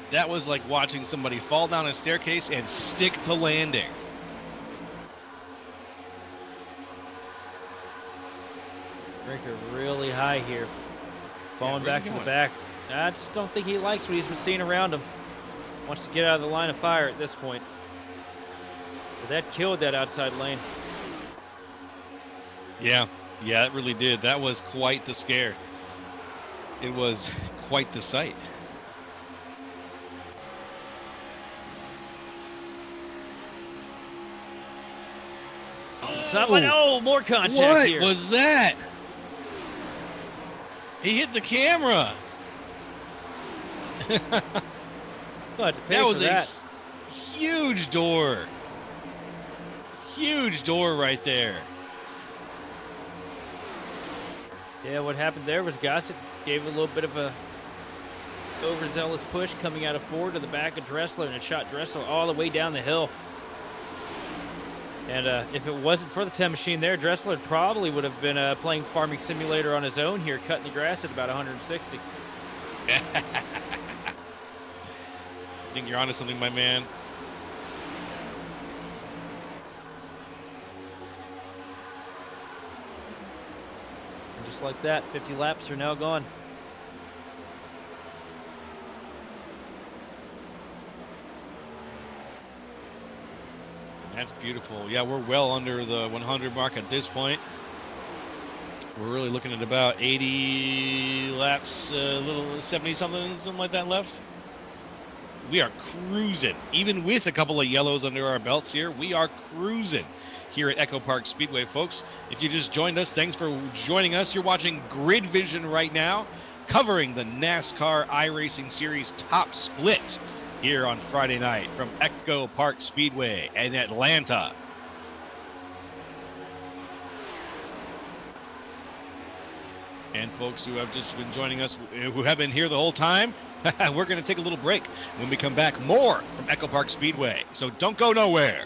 That was like watching somebody fall down a staircase and stick the landing. Reeker really high here. Falling back to the back. I just don't think he likes what he's been seeing around him. Wants to get out of the line of fire at this point. But that killed that outside lane. Yeah, it really did. That was quite the scare. It was quite the sight. Oh, more contact what here. What was that? He hit the camera. That was a huge door. Huge door right there. Yeah, what happened there was Gossett gave a little bit of a overzealous push coming out of Ford to the back of Dressler, and it shot Dressler all the way down the hill. And if it wasn't for the 10 machine there, Dressler probably would have been playing Farming Simulator on his own here, cutting the grass at about 160. I think you're onto something, my man. And just like that, 50 laps are now gone. That's beautiful. Yeah, we're well under the 100 mark at this point. We're really looking at about 80 laps, a little 70-something like that left. We are cruising. Even with a couple of yellows under our belts here, we are cruising here at Echo Park Speedway, folks. If you just joined us, thanks for joining us. You're watching Grid Vision right now, covering the NASCAR iRacing Series Top Split here on Friday night from Echo Park Speedway in Atlanta. And folks who have just been joining us, who have been here the whole time, we're going to take a little break. When we come back, more from Echo Park Speedway. So don't go nowhere.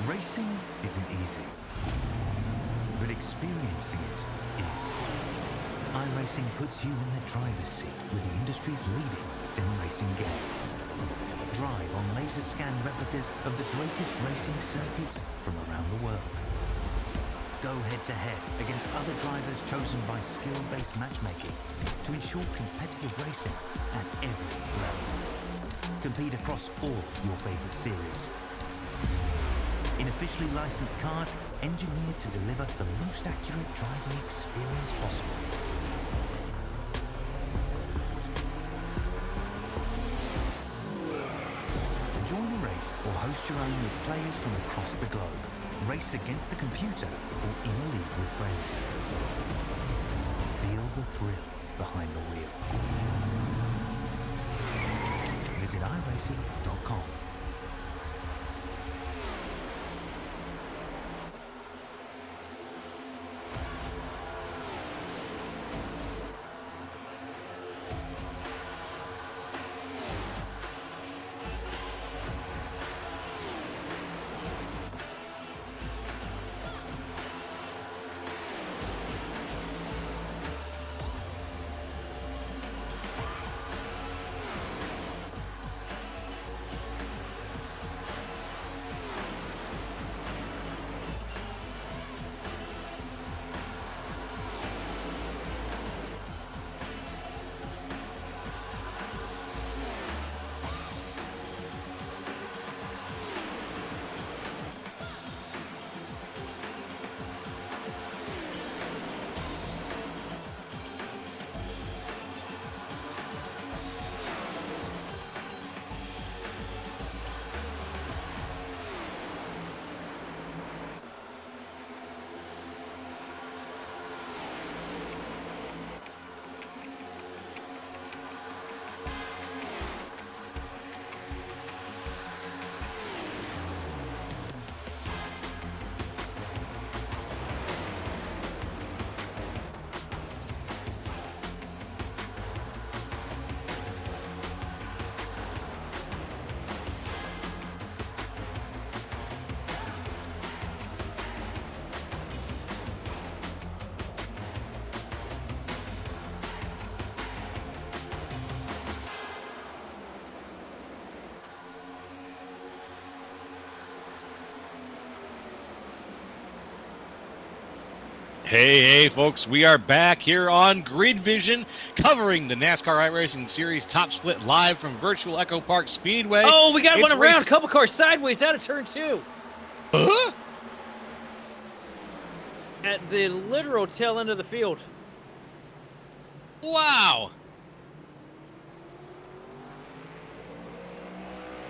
Racing isn't easy, but experiencing it is. iRacing puts you in the driver's seat with the industry's leading sim racing game. Drive on laser scan replicas of the greatest racing circuits from around the world. Go head-to-head against other drivers chosen by skill-based matchmaking to ensure competitive racing at every level. Compete across all your favorite series. In officially licensed cars, engineered to deliver the most accurate driving experience possible. Join a race or host your own with players from across the globe. Race against the computer or in a league with friends. Feel the thrill behind the wheel. Visit iRacing.com. Hey, folks, we are back here on Grid Vision, covering the NASCAR iRacing Series Top Split live from Virtual Echo Park Speedway. Oh, we got It's one around. Couple cars sideways out of turn 2. Huh? At the literal tail end of the field. Wow.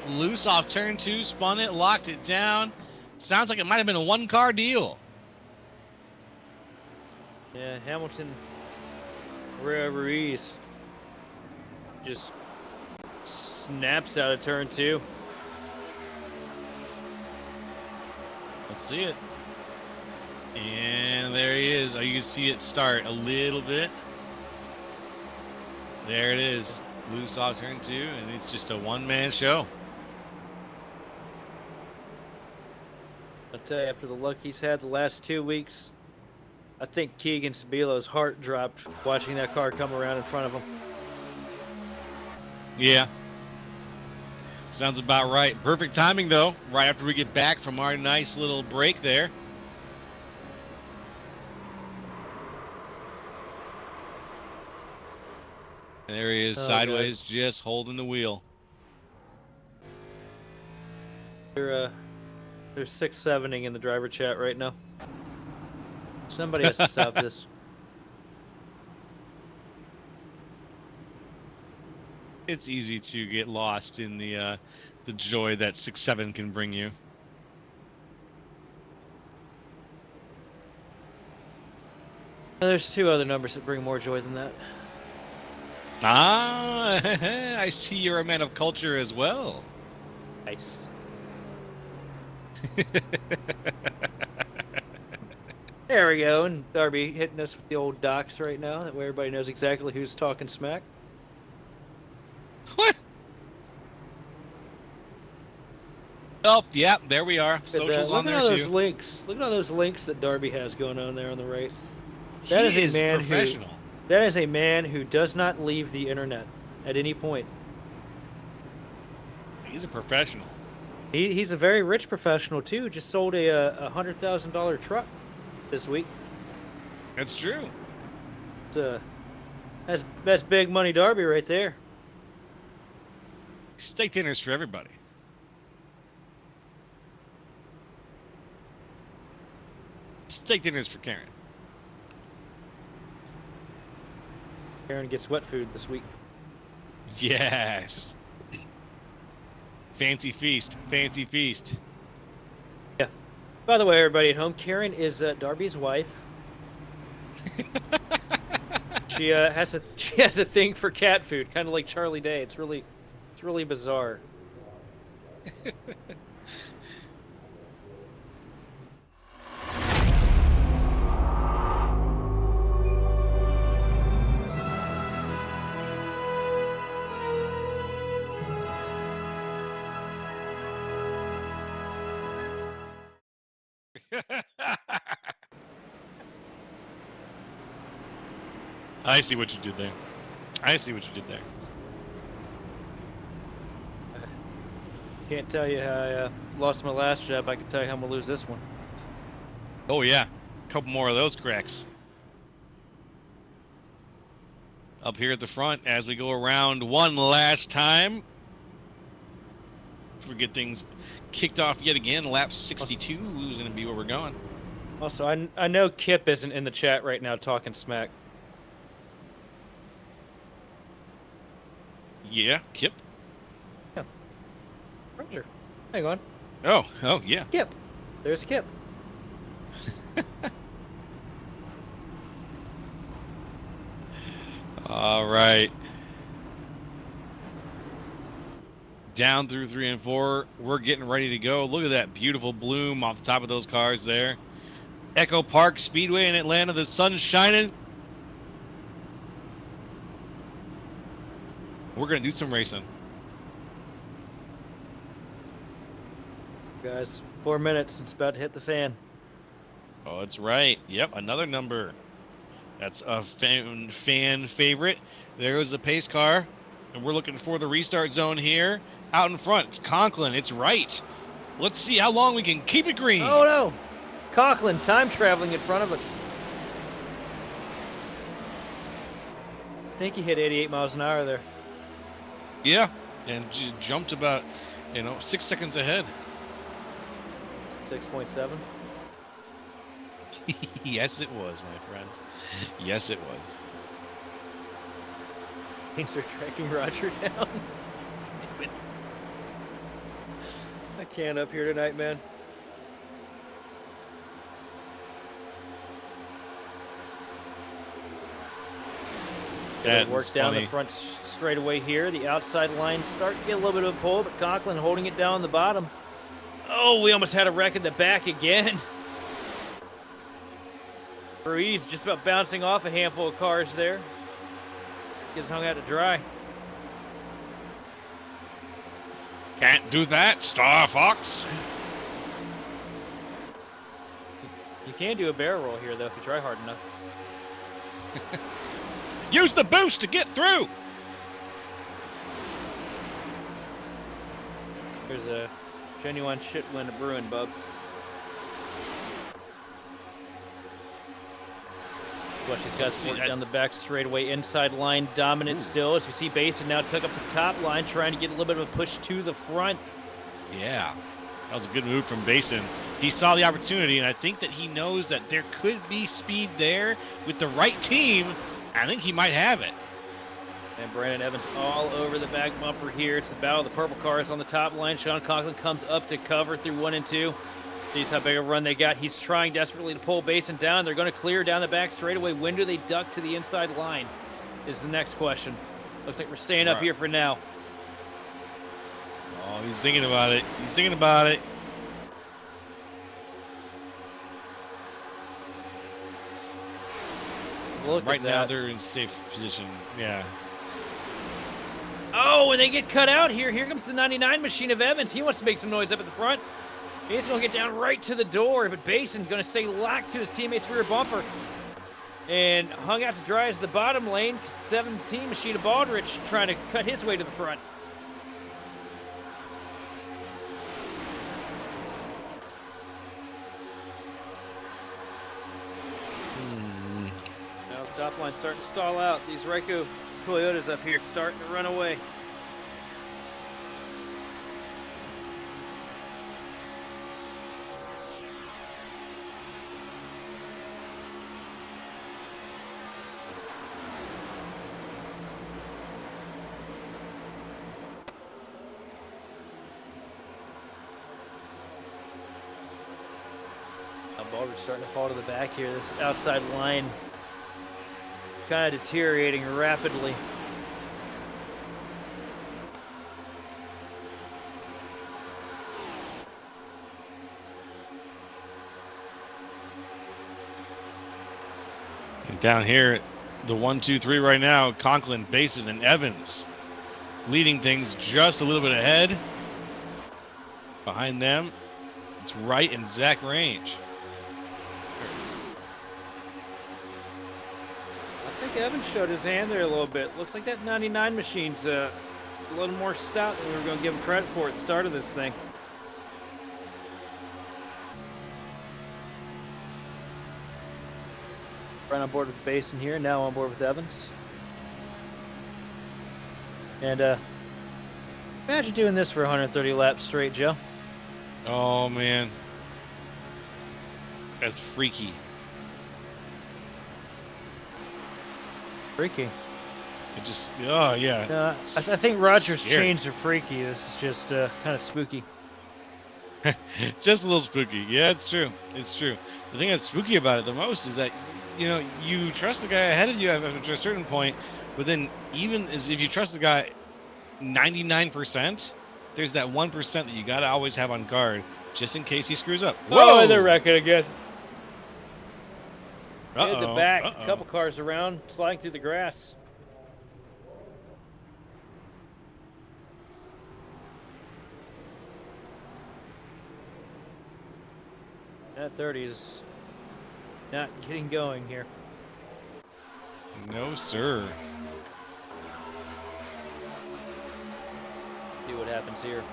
Loose off turn 2, spun it, locked it down. Sounds like it might have been a one-car deal. Yeah, Hamilton, Ruiz just snaps out of turn 2. Let's see it. And there he is. Oh, you can see it start a little bit. There it is. Loose off turn 2, and it's just a one-man show. I'll tell you, after the luck he's had the last 2 weeks, I think Keegan Sabilo's heart dropped watching that car come around in front of him. Yeah. Sounds about right. Perfect timing, though, right after we get back from our nice little break there. And there he is, sideways, just holding the wheel. They're 6-7ing in the driver chat right now. Somebody has to stop this. It's easy to get lost in the joy that 6-7 can bring you. There's 2 other numbers that bring more joy than that. Ah, I see you're a man of culture as well. Nice. There we go, and Darby hitting us with the old docs right now. That way everybody knows exactly who's talking smack. What? Oh, yeah, there we are. Socials on there Look at all those too. links. Look at all those links that Darby has going on there on the right. He is professional. That is a man who does not leave the internet at any point. He's a professional. He's a very rich professional too. Just sold a $100,000 truck this week. That's true. That's big money Darby right there. Steak dinners for everybody. Steak dinners for Karen. Aaron gets wet food this week. Yes. Fancy feast. Fancy feast. Yeah. By the way, everybody at home, Karen is Darby's wife. She has a thing for cat food, kind of like Charlie Day. It's really bizarre. I see what you did there. I see what you did there. Can't tell you how I lost my last job. I can tell you how I'm gonna lose this one. Oh yeah, a couple more of those cracks. Up here at the front as we go around one last time. We get things kicked off yet again. Lap 62 is going to be where we're going. Also, I know Kip isn't in the chat right now talking smack. Yeah, Kip. Yeah. Roger. Hang on. Oh yeah. Kip. There's Kip. All right. Down through 3 and 4. We're getting ready to go. Look at that beautiful bloom off the top of those cars there. Echo Park Speedway in Atlanta. The sun's shining. We're going to do some racing. Guys, 4 minutes. It's about to hit the fan. Oh, that's right. Yep, another number. That's a fan favorite. There goes the pace car. And we're looking for the restart zone here. Out in front, it's Conklin. It's right. Let's see how long we can keep it green. Oh, no. Conklin, time traveling in front of us. think he hit 88 miles an hour there. Yeah, and jumped about 6 seconds ahead. 6.7. Yes, it was, my friend. Yes, it was. Things are tracking Roger down. Damn it. I can't up here tonight, man. That's Work down funny. the front straightaway here. The outside line start to get a little bit of a pull, but Conklin holding it down the bottom. Oh, we almost had a wreck in the back again. Ruiz just about bouncing off a handful of cars there. Gets hung out to dry. Can't do that, Star Fox. You can do a barrel roll here, though, if you try hard enough. Use the boost to get through. There's a genuine shit win of brewing, Bubs. Watch these guys work down the back straightaway, inside line dominant still. As we see Basin now took up to the top line, trying to get a little bit of a push to the front. Yeah, that was a good move from Basin. He saw the opportunity, and I think that he knows that there could be speed there with the right team. I think he might have it. And Brandon Evans all over the back bumper here. It's the battle of the purple cars on the top line. Sean Conklin comes up to cover through 1 and 2. Sees how big a run they got. He's trying desperately to pull Basin down. They're going to clear down the back straightaway. When do they duck to the inside line is the next question. Looks like we're staying up here for now. Oh, he's thinking about it. He's thinking about it. Look right at now, that. they're in safe position. Yeah. Oh, and they get cut out here. Here comes the 99 machine of Evans. He wants to make some noise up at the front. He's going to get down right to the door, but Basin going to stay locked to his teammate's rear bumper. And hung out to dry as the bottom lane. 17 machine of Baldrich trying to cut his way to the front. Now the top line starting to stall out. These Reiko Toyotas up here starting to run away. Baldrich starting to fall to the back here. This outside line kind of deteriorating rapidly. And down here, the 1, 2, 3 right now, Conklin, Basin, and Evans leading things just a little bit ahead. Behind them, it's Wright and Zach Range. I think Evans showed his hand there a little bit. Looks like that 99 machine's a little more stout than we were going to give him credit for at the start of this thing. Right on board with Basin here, now on board with Evans. And imagine doing this for 130 laps straight, Joe. Oh, man. That's freaky. Freaky. It just, oh, yeah. I think Roger's scary. changed to freaky. This is just kind of spooky. Just a little spooky. Yeah, it's true. It's true. The thing that's spooky about it the most is that, you trust the guy ahead of you after a certain point, but then even as if you trust the guy 99%, there's that 1% that you got to always have on guard just in case he screws up. Whoa! Oh, they're wrecking again. Uh-oh. Hit the back, a couple cars around, sliding through the grass. That 30 is not getting going here. No, sir. See what happens here.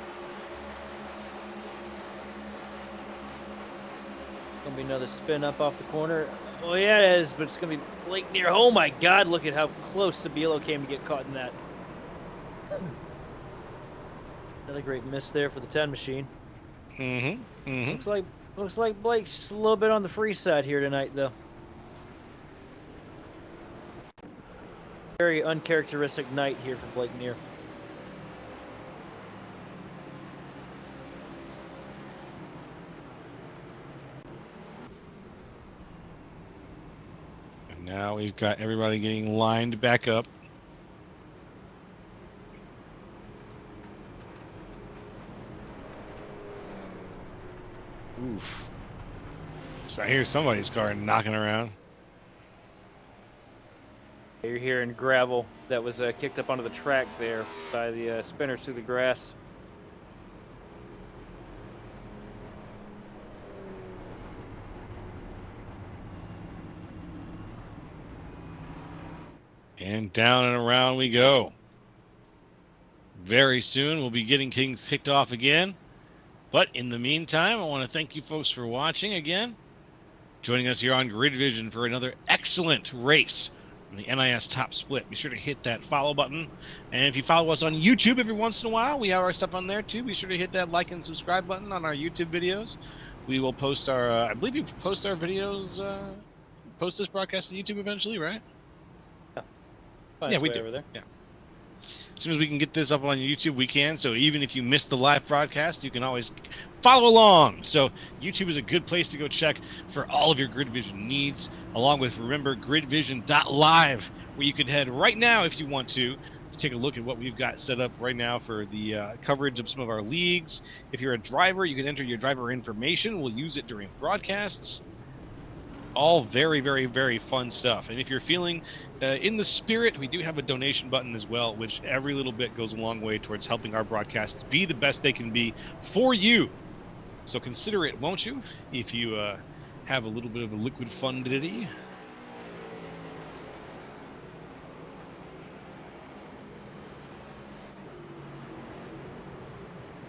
Gonna be another spin up off the corner. Well, yeah, it is, but it's going to be Blake near. Oh, my God. Look at how close Sabilo came to get caught in that. Another great miss there for the 10 machine. Looks like Blake's just a little bit on the free side here tonight, though. Very uncharacteristic night here for Blake Neer. And now we've got everybody getting lined back up. Oof. So I hear somebody's car knocking around. You're hearing gravel that was kicked up onto the track there by the spinners through the grass. And down and around we go. Very soon we'll be getting things kicked off again. But in the meantime, I want to thank you folks for watching again. Joining us here on Grid Vision for another excellent race on the NiS Top Split. Be sure to hit that follow button. And if you follow us on YouTube every once in a while, we have our stuff on there too. Be sure to hit that like and subscribe button on our YouTube videos. We will post our, I believe you post our videos, post this broadcast to YouTube eventually, right? Yeah, we do. Over there. Yeah. As soon as we can get this up on YouTube, we can. So even if you missed the live broadcast, you can always follow along. So YouTube is a good place to go check for all of your Grid Vision needs, along with, remember, gridvision.live, where you can head right now if you want to take a look at what we've got set up right now for the coverage of some of our leagues. If you're a driver, you can enter your driver information. We'll use it during broadcasts. All very, very, very fun stuff. And if you're feeling in the spirit, we do have a donation button as well, which every little bit goes a long way towards helping our broadcasts be the best they can be for you. So consider it, won't you? If you have a little bit of a liquid fundity.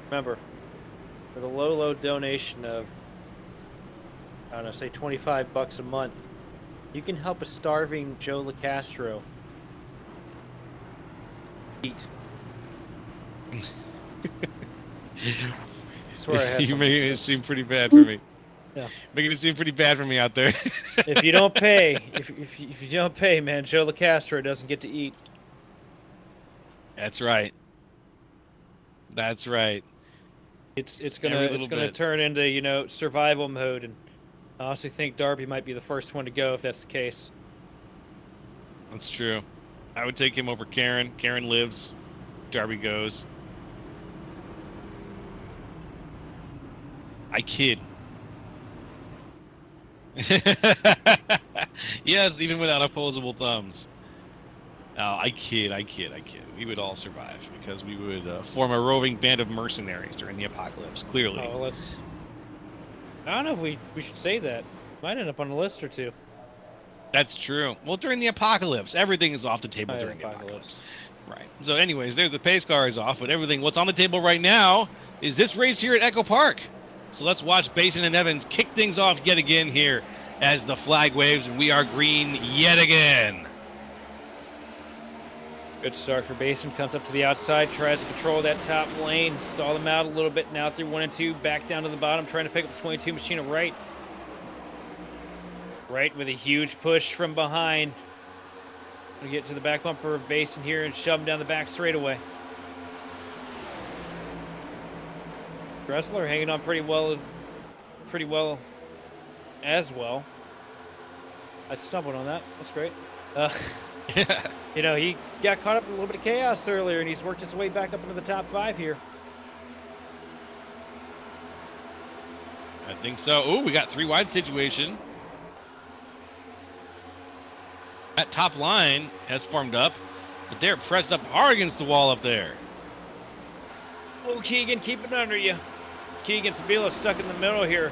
Remember, for the low donation of, I don't know, say $25 a month, you can help a starving Joe LaCastro eat. I swear I had You're making it seem pretty bad for me. Yeah. Making it seem pretty bad for me out there. If you don't pay, if you don't pay, man, Joe LaCastro doesn't get to eat. That's right. That's right. It's gonna turn into, you know, survival mode, and I honestly think Darby might be the first one to go if that's the case. That's true. I would take him over Karen. Karen lives. Darby goes. I kid. Yes, even without opposable thumbs. Oh, I kid. We would all survive because we would form a roving band of mercenaries during the apocalypse, clearly. Oh, I don't know if we should say that. Might end up on a list or two. That's true. Well, during the apocalypse, everything is off the table during the apocalypse. Right. So anyways, there's the pace car is off, but what's on the table right now is this race here at Echo Park. So let's watch Basin and Evans kick things off yet again here as the flag waves and we are green yet again. Good start for Basin. Comes up to the outside, tries to control that top lane, stall them out a little bit now through 1 and 2, back down to the bottom, trying to pick up the 22 machine of Right. Right with a huge push from behind. We get to the back bumper of Basin here and shove him down the back straightaway. Dressler hanging on pretty well as well. I stumbled on that. That's great. You know, he got caught up in a little bit of chaos earlier, and he's worked his way back up into the top 5 here. I think so. Oh, we got 3 wide situation. That top line has formed up, but they're pressed up hard against the wall up there. Oh, Keegan, keep it under you. Keegan Sabilo stuck in the middle here.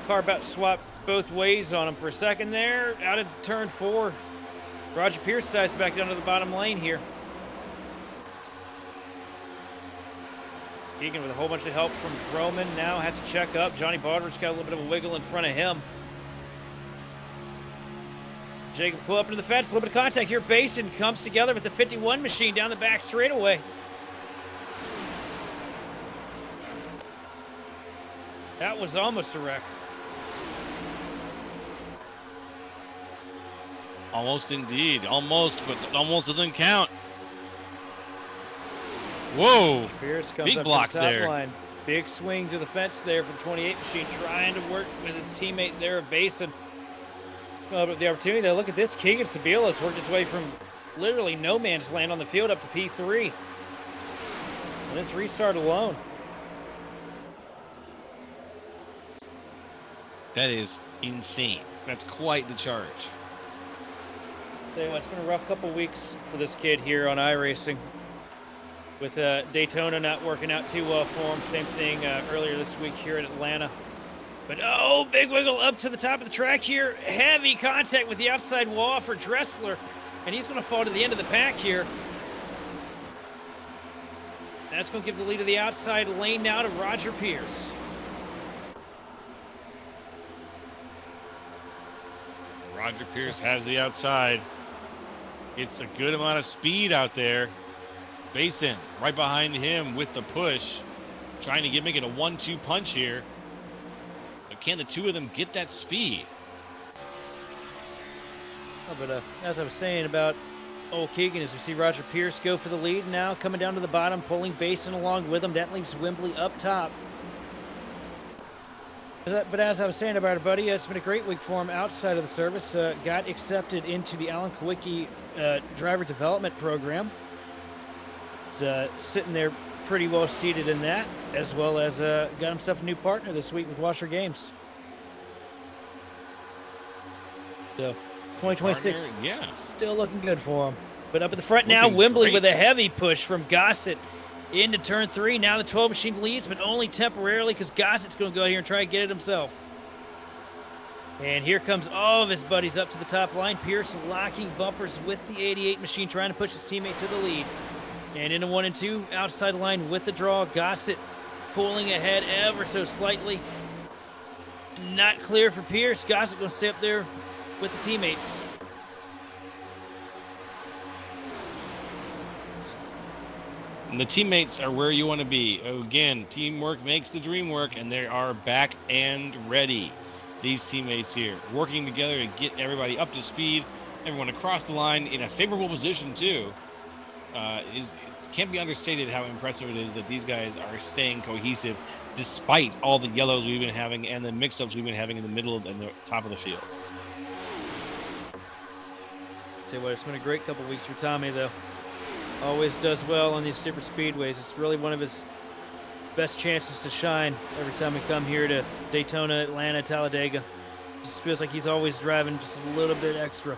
Car about to swap both ways on him for a second there. Out of turn 4. Roger Pierce dives back down to the bottom lane here. Keegan with a whole bunch of help from Roman now has to check up. Johnny Baldridge got a little bit of a wiggle in front of him. Jacob pull up into the fence, a little bit of contact here. Basin comes together with the 51 machine down the back straightaway. That was almost a wreck. Almost indeed. Almost, but almost doesn't count. Whoa. Pierce comes Big up block to the top there. line. Big swing to the fence there for the 28 machine, trying to work with his teammate there, Basin. It's going to have the opportunity though. Look at this. Keegan Sabila's worked his way from literally no man's land on the field up to P3. And this restart alone. That is insane. That's quite the charge. Tell you what, it's been a rough couple weeks for this kid here on iRacing. With Daytona not working out too well for him. Same thing earlier this week here in Atlanta. But oh, big wiggle up to the top of the track here. Heavy contact with the outside wall for Dressler. And he's going to fall to the end of the pack here. That's going to give the lead to the outside lane now to Roger Pierce. Roger Pierce has the outside. It's a good amount of speed out there. Basin right behind him with the push, trying to make it a 1-2 punch here. But can the two of them get that speed? Oh, but as I was saying about old Keegan, as we see Roger Pierce go for the lead now, coming down to the bottom, pulling Basin along with him. That leaves Wembley up top. But as I was saying about our buddy, it's been a great week for him outside of the service. Got accepted into the Alan Kawicki driver development program. Sitting there pretty well seated in that, as well as got himself a new partner this week with Washer Games. So 2026, Partner, yeah. still looking good for him. But up at the front now, Looking Wembley great. with a heavy push from Gossett into turn 3. Now the 12 machine leads, but only temporarily because Gossett's going to go out here and try and get it himself. And here comes all of his buddies up to the top line. Pierce locking bumpers with the 88 machine, trying to push his teammate to the lead. And into 1 and 2, outside line with the draw. Gossett pulling ahead ever so slightly. Not clear for Pierce. Gossett going to stay up there with the teammates. And the teammates are where you want to be. Again, teamwork makes the dream work, and they are back and ready. These teammates here working together to get everybody up to speed, everyone across the line in a favorable position too. It can't be understated how impressive it is that these guys are staying cohesive despite all the yellows we've been having and the mix-ups we've been having in the middle and the top of the field. Tell you what, it's been a great couple weeks for Tommy, though. Always does well on these super speedways. It's really one of his best chances to shine every time we come here to Daytona, Atlanta, Talladega. Just feels like he's always driving just a little bit extra.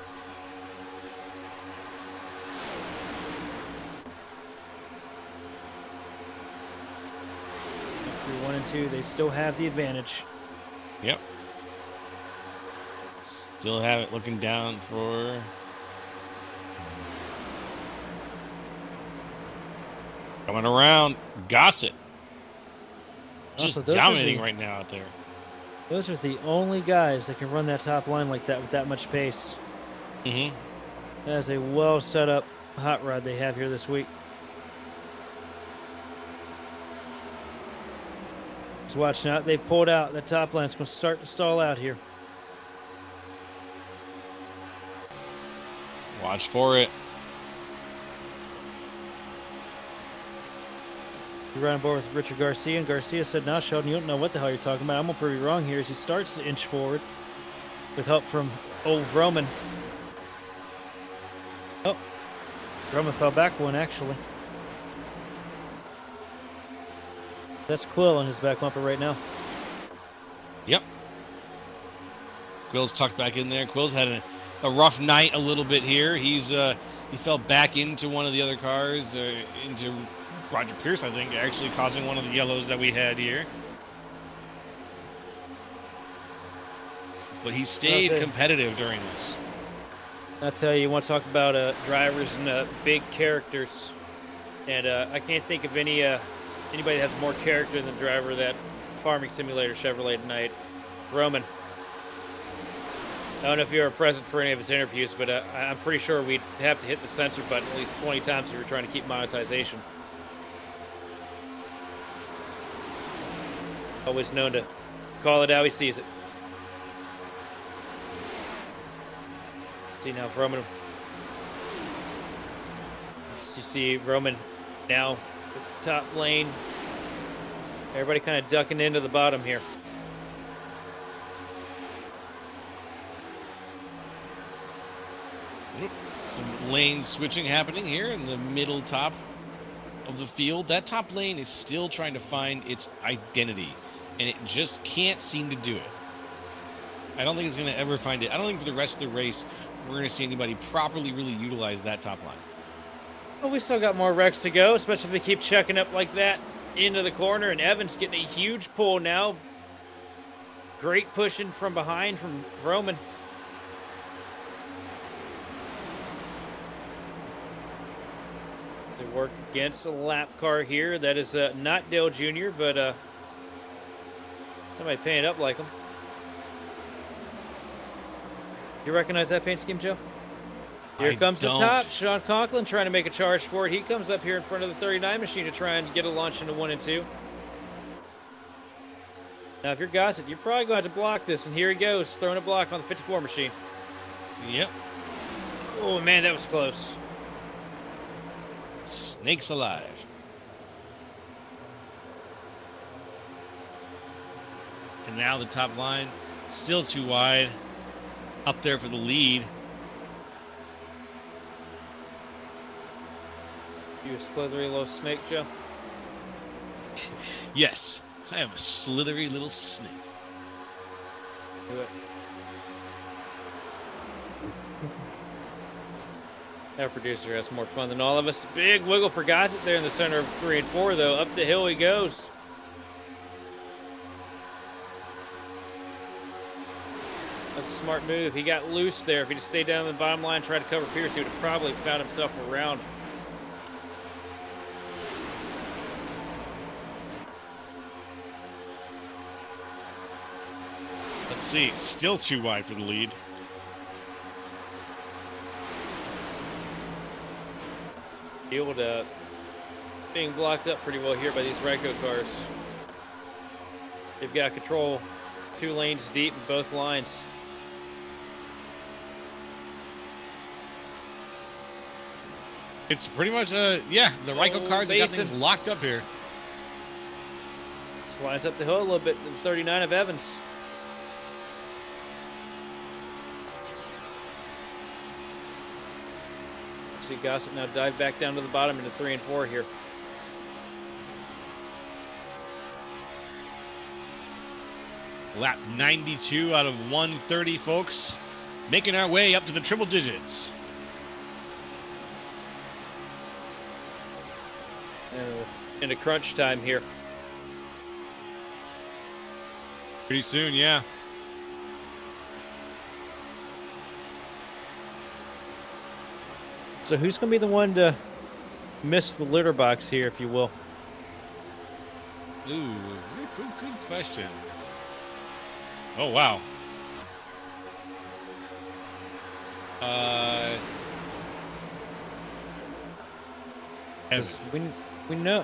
After 1 and 2, they still have the advantage. Yep. Still have it looking down for... Coming around, Gossett. Just Also, those are dominating the- right now out there. Those are the only guys that can run that top line like that with that much pace. Mm-hmm. That is a well set up hot rod they have here this week. Just watch now. They pulled out. The top line's going to start to stall out here. Watch for it. He ran on board with Richard Garcia, and Garcia said, "No, Sheldon, you don't know what the hell you're talking about. I'm going to prove you wrong here," as he starts to inch forward with help from old Roman. Oh, Roman fell back one, actually. That's Quill on his back bumper right now. Yep. Quill's tucked back in there. Quill's had a rough night a little bit here. He fell back into one of the other cars, into Roger Pierce, I think, actually causing one of the yellows that we had here. But he stayed Okay. competitive during this. I tell you, want to talk about drivers and big characters, and I can't think of anybody that has more character than the driver of that Farming Simulator Chevrolet tonight. Roman. I don't know if you were present for any of his interviews, but I'm pretty sure we'd have to hit the censor button at least 20 times if we were trying to keep monetization. Always known to call it how he sees it. See now, Roman. You see Roman now, top lane. Everybody kind of ducking into the bottom here. Some lane switching happening here in the middle top of the field. That top lane is still trying to find its identity, and it just can't seem to do it. I don't think it's going to ever find it. I don't think for the rest of the race we're going to see anybody properly really utilize that top line. Well, we still got more wrecks to go, especially if they keep checking up like that into the corner. And Evans getting a huge pull now. Great pushing from behind from Roman. They work against a lap car here. That is not Dale Jr., but somebody painted up like him. Do you recognize that paint scheme, Joe? Here comes the top. Sean Conklin trying to make a charge for it. He comes up here in front of the 39 machine to try and get a launch into 1 and 2. Now, if you're Gossett, you're probably going to have to block this. And here he goes, throwing a block on the 54 machine. Yep. Oh, man, that was close. Snakes alive. And now the top line, still too wide. Up there for the lead. You a slithery little snake, Joe? Yes, I am a slithery little snake. Do it. That producer has more fun than all of us. Big wiggle for Gossett there in the center of 3 and 4, though. Up the hill he goes. That's a smart move. He got loose there. If he just stayed down the bottom line and tried to cover Pierce, he would have probably found himself around. Let's see, still too wide for the lead. Able to being blocked up pretty well here by these Ryko cars. They've got control 2 lanes deep in both lines. It's pretty much yeah, the Ryko cars have got things locked up here. Slides up the hill a little bit, the 39 of Evans. See Gossett now dive back down to the bottom into 3 and 4 here. Lap 92 out of 130, folks. Making our way up to the triple digits. Into crunch time here. Pretty soon, yeah. So who's going to be the one to miss the litter box here, if you will? Ooh, good question. Oh, wow. We know.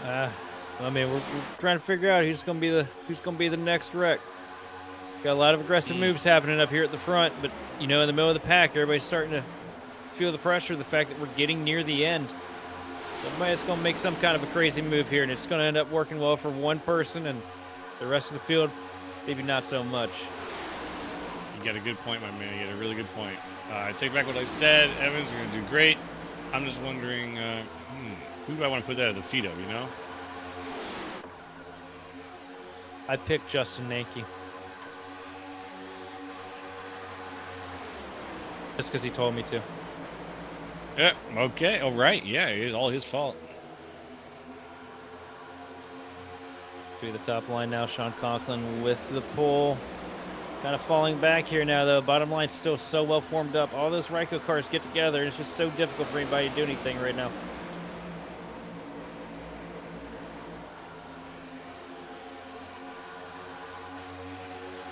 I mean, we're trying to figure out who's going to be the next wreck. Got a lot of aggressive moves happening up here at the front, but you know, in the middle of the pack, everybody's starting to feel the pressure, the fact that we're getting near the end. Somebody's going to make some kind of a crazy move here, and it's going to end up working well for one person, and the rest of the field, maybe not so much. You got a good point, my man. You got a really good point. I take back what I said. Evans, you're going to do great. I'm just wondering, who do I want to put that at the feet of, you know? I picked Justin Nanke. Just because he told me to. Yeah, okay, all right. Yeah, it is all his fault. To the top line now, Sean Conklin with the pull. Kind of falling back here now, though. Bottom line's still so well formed up. All those Ryko cars get together, and it's just so difficult for anybody to do anything right now.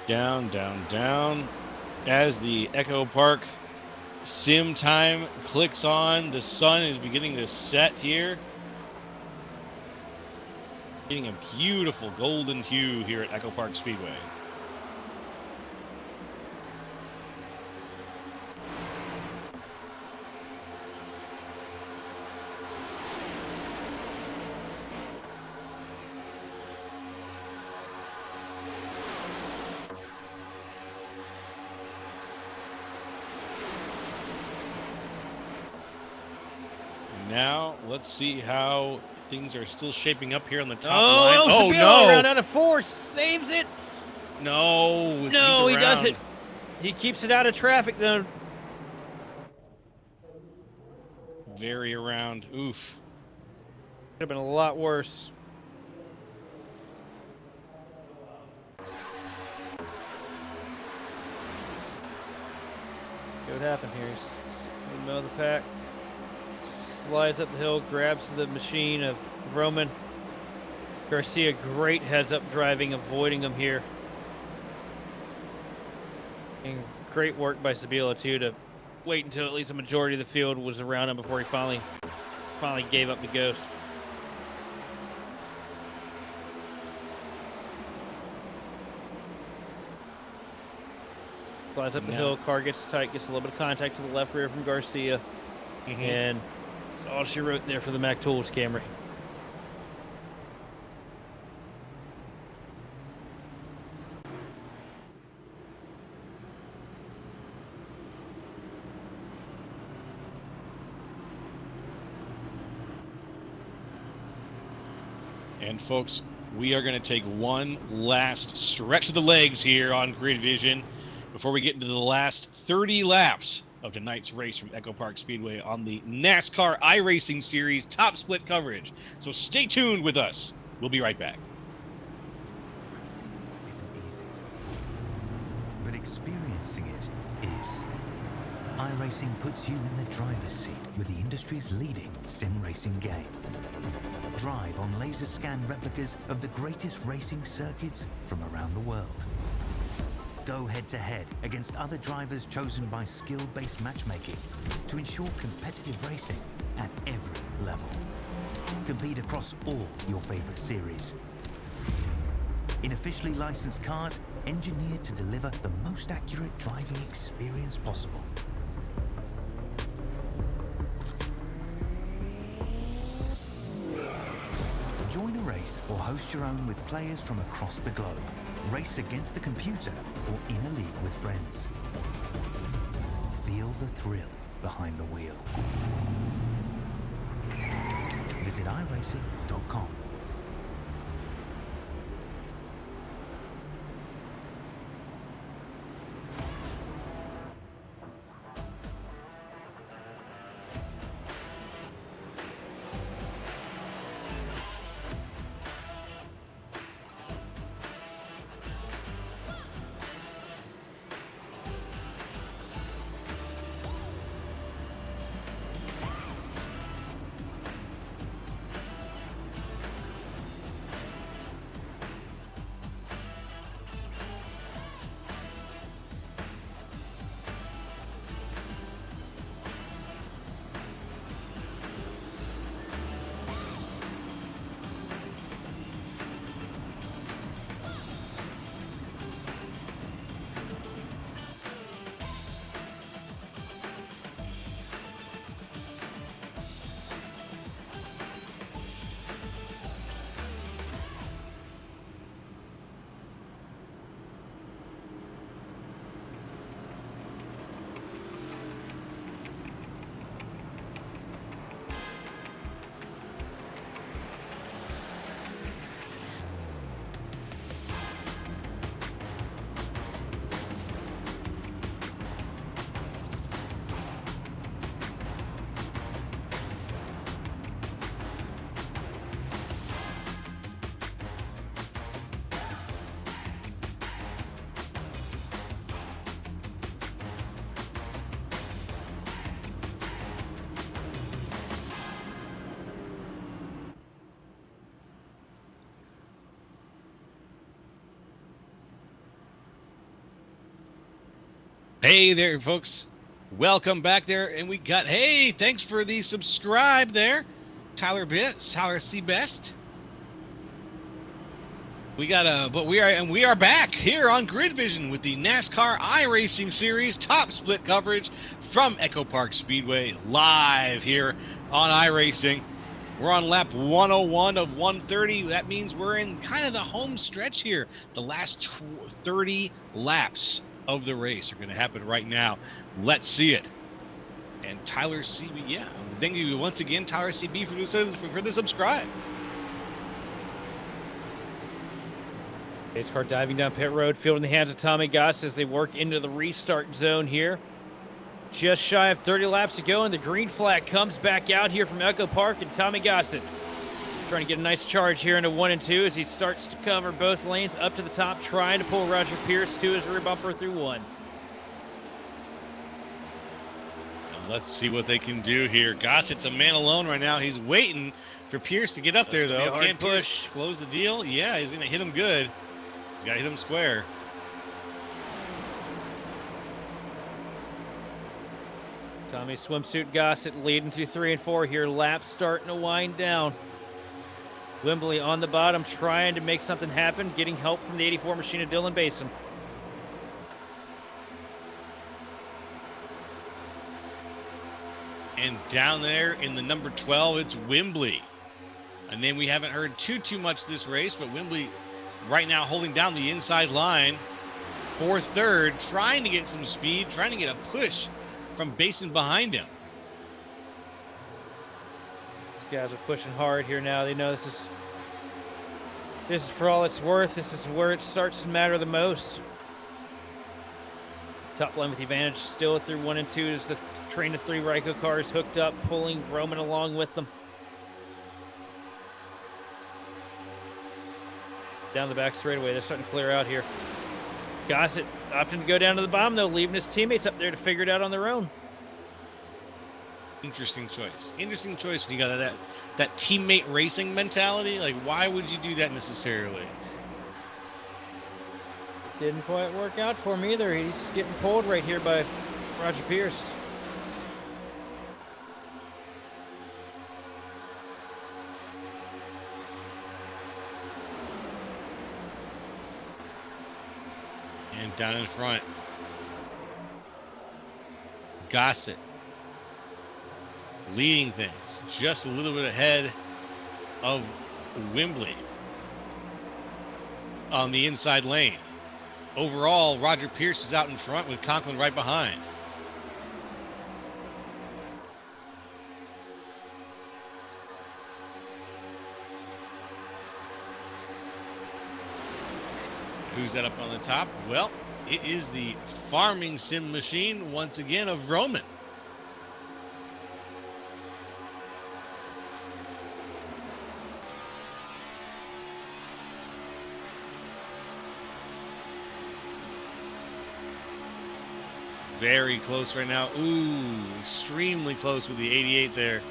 Down, down, down. As the Echo Park sim time clicks on, the sun is beginning to set here. Getting a beautiful golden hue here at Echo Park Speedway. Now, let's see how things are still shaping up here on the top line. Oh, Sabilo no! around out of 4, saves it. No, No, he's he does around. it. He keeps it out of traffic, though. Very around. Oof. Could have been a lot worse. See what happened here. He's in the middle of the pack. Slides up the hill, grabs the machine of Roman. Garcia, great heads-up driving, avoiding him here. And great work by Sabila, too, to wait until at least a majority of the field was around him before he finally gave up the ghost. Flies up the hill, car gets tight, gets a little bit of contact to the left rear from Garcia. And that's all she wrote there for the Mac Tools Camry. And folks, we are going to take one last stretch of the legs here on Grid Vision before we get into the last 30 laps of tonight's race from Echo Park Speedway on the NASCAR iRacing Series Top Split coverage. So stay tuned with us. We'll be right back. Isn't easy, but experiencing it is. iRacing puts you in the driver's seat with the industry's leading sim racing game. Drive on laser scan replicas of the greatest racing circuits from around the world. Go head-to-head against other drivers chosen by skill-based matchmaking to ensure competitive racing at every level. Compete across all your favorite series. In officially licensed cars, engineered to deliver the most accurate driving experience possible. Join a race or host your own with players from across the globe. Race against the computer or in a league with friends. Feel the thrill behind the wheel. Visit iRacing.com. Hey there, folks. Welcome back there. And we got, hey, thanks for the subscribe there. Tyler C. Best. We got but we are back here on Grid Vision with the NASCAR iRacing Series top split coverage from Echo Park Speedway live here on iRacing. We're on lap 101 of 130. That means we're in kind of the home stretch here. The last 30 laps of the race are going to happen right now. Let's see it. And Tyler CB, yeah, thank you once again, Tyler CB, for the subscribe. Pace car diving down pit road, field in the hands of Tommy Goss as they work into the restart zone here. Just shy of 30 laps to go, and the green flag comes back out here from Echo Park, and Tommy Gossett trying to get a nice charge here into 1 and 2 as he starts to cover both lanes up to the top, trying to pull Roger Pierce to his rear bumper through 1. And let's see what they can do here. Gossett's a man alone right now. He's waiting for Pierce to get up there, though. Can Pierce close the deal? Yeah, he's going to hit him good. He's got to hit him square. Tommy Swimsuit Gossett leading through 3 and 4 here. Laps starting to wind down. Wembley on the bottom trying to make something happen, getting help from the 84 machine of Dylan Basin. And down there in the number 12, it's Wembley. A name we haven't heard too much this race, but Wembley right now holding down the inside line for third, trying to get some speed, trying to get a push from Basin behind him. These guys are pushing hard here now. They know this is for all it's worth. This is where it starts to matter the most. Top line with the advantage still through 1 and 2 as the train of 3 Ryko cars hooked up, pulling Roman along with them. Down the back straightaway, they're starting to clear out here. Gossett opting to go down to the bottom, though, leaving his teammates up there to figure it out on their own. Interesting choice. Interesting choice when you got that teammate racing mentality. Like, why would you do that necessarily? Didn't quite work out for him either. He's getting pulled right here by Roger Pierce. And down in front, Gossett leading things just a little bit ahead of Wembley on the inside lane. Overall, Roger Pierce is out in front with Conklin right behind. Who's that up on the top? Well, it is the farming sim machine once again of Roman. Very close right now. Ooh, extremely close with the 88 there.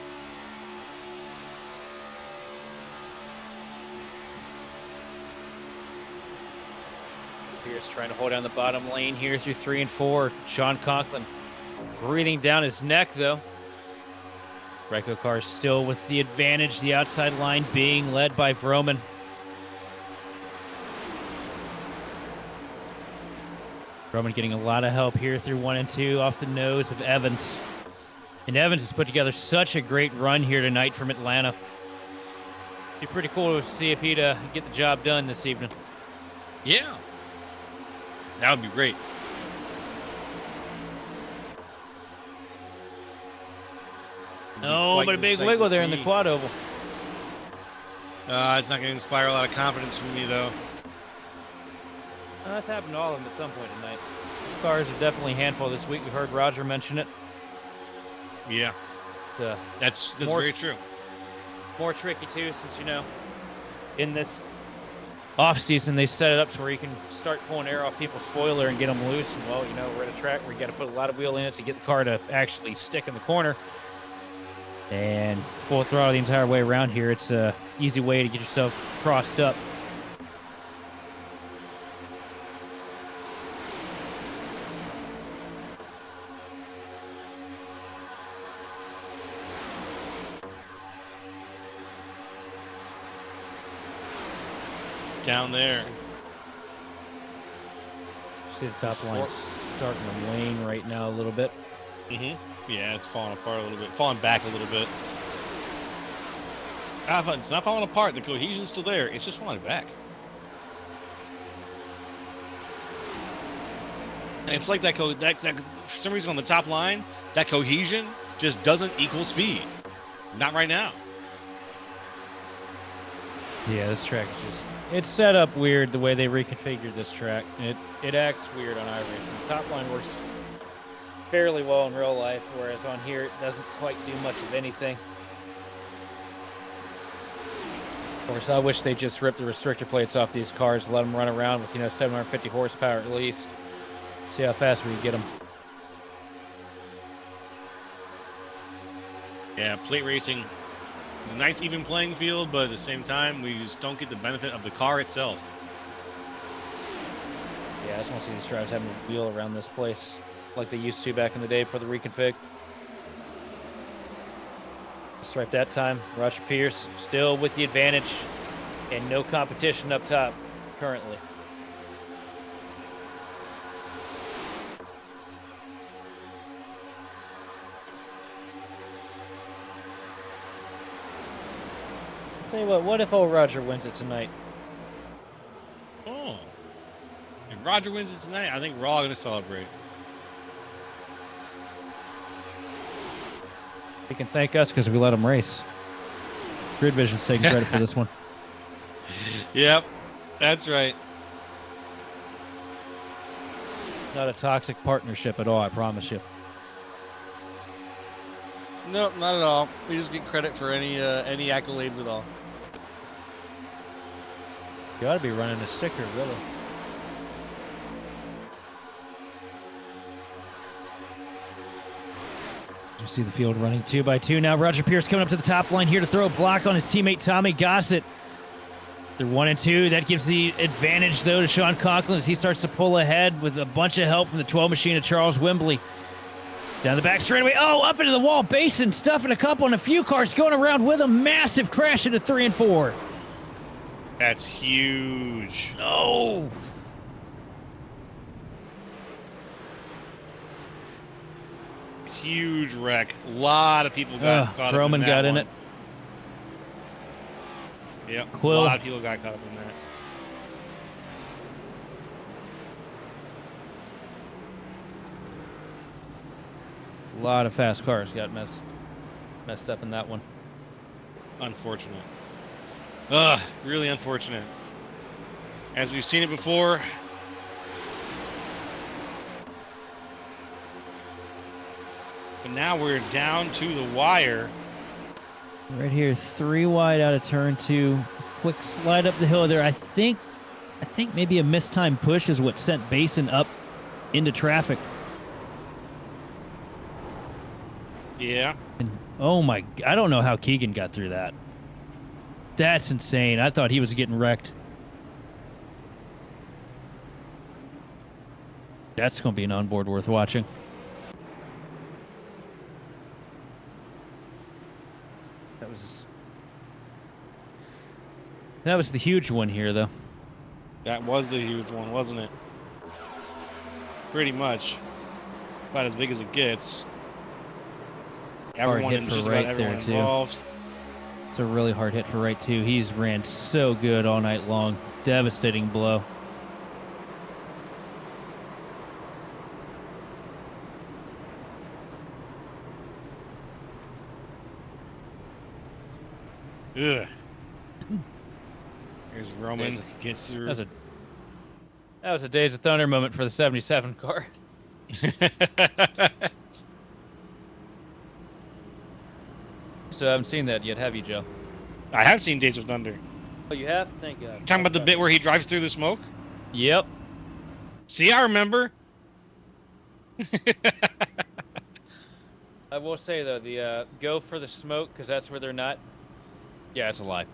Pierce trying to hold down the bottom lane here through 3 and 4. Sean Conklin breathing down his neck, though. Ryko cars still with the advantage. The outside line being led by Vroman. Roman getting a lot of help here through 1 and 2 off the nose of Evans. And Evans has put together such a great run here tonight from Atlanta. Be pretty cool to see if he'd get the job done this evening. Yeah. That would be great. No, but a big wiggle there in the quad oval. It's not going to inspire a lot of confidence from me, though. That's happened to all of them at some point tonight. These cars are definitely a handful this week. We heard Roger mention it. Yeah. That's very true. More tricky, too, since, in this off-season, they set it up to where you can start pulling air off people's spoiler and get them loose. And, well, we're at a track where you got to put a lot of wheel in it to get the car to actually stick in the corner. And full throttle the entire way around here. It's an easy way to get yourself crossed up. down there. See the top line starting to wane right now a little bit. Yeah, it's falling apart a little bit, falling back a little bit. It's not falling apart. The cohesion's still there. It's just falling back. And it's like that for some reason on the top line, that cohesion just doesn't equal speed. Not right now. Yeah, this track is just, it's set up weird the way they reconfigured this track. It acts weird on iRacing. The top line works fairly well in real life, whereas on here it doesn't quite do much of anything. Of course, I wish they just ripped the restrictor plates off these cars, let them run around with 750 horsepower at least. See how fast we can get them. Yeah, plate racing is a nice even playing field, but at the same time, we just don't get the benefit of the car itself. Yeah, I just want to see these drivers having a wheel around this place like they used to back in the day for the reconfig. Stripe that time. Roger Pierce still with the advantage and no competition up top currently. Tell you what if old Roger wins it tonight? Oh. If Roger wins it tonight, I think we're all going to celebrate. He can thank us because we let him race. Grid Vision's taking credit for this one. Yep, that's right. Not a toxic partnership at all, I promise you. Nope, not at all. We just get credit for any accolades at all. You ought to be running a sticker, really. You see the field running 2 by 2 now. Roger Pierce coming up to the top line here to throw a block on his teammate Tommy Gossett. They're 1 and 2. That gives the advantage, though, to Sean Conklin as he starts to pull ahead with a bunch of help from the 12 machine of Charles Wembley. Down the back straightaway. Oh, up into the wall. Basin stuffing a couple and a few cars going around with a massive crash into 3 and 4. That's huge. No. Huge wreck. A lot of people got caught up in that. Roman got in one. it. Yep. Quill. A lot of people got caught up in that. A lot of fast cars got messed up in that one. Unfortunate. Really unfortunate. As we've seen it before. But now we're down to the wire. Right here, 3 wide out of turn 2. Quick slide up the hill there. I think maybe a mistimed push is what sent Basin up into traffic. Yeah. And, oh my, I don't know how Keegan got through that. That's insane. I thought he was getting wrecked. That's going to be an onboard worth watching. That was the huge one here, though. That was the huge one, wasn't it? Pretty much. About as big as it gets. Everyone, hit for just right about everyone there, too. involved. It's a really hard hit for right, too. He's ran so good all night long. Devastating blow. Ugh. Here's Roman. Gets through. That was a Days of Thunder moment for the 77 car. So I haven't seen that yet, have you, Joe? I have seen Days of Thunder. Oh, you have? Thank God. You talking about the bit where he drives through the smoke? Yep. See, I remember. I will say, though, the go for the smoke, because that's where they're not. Yeah, it's a lie.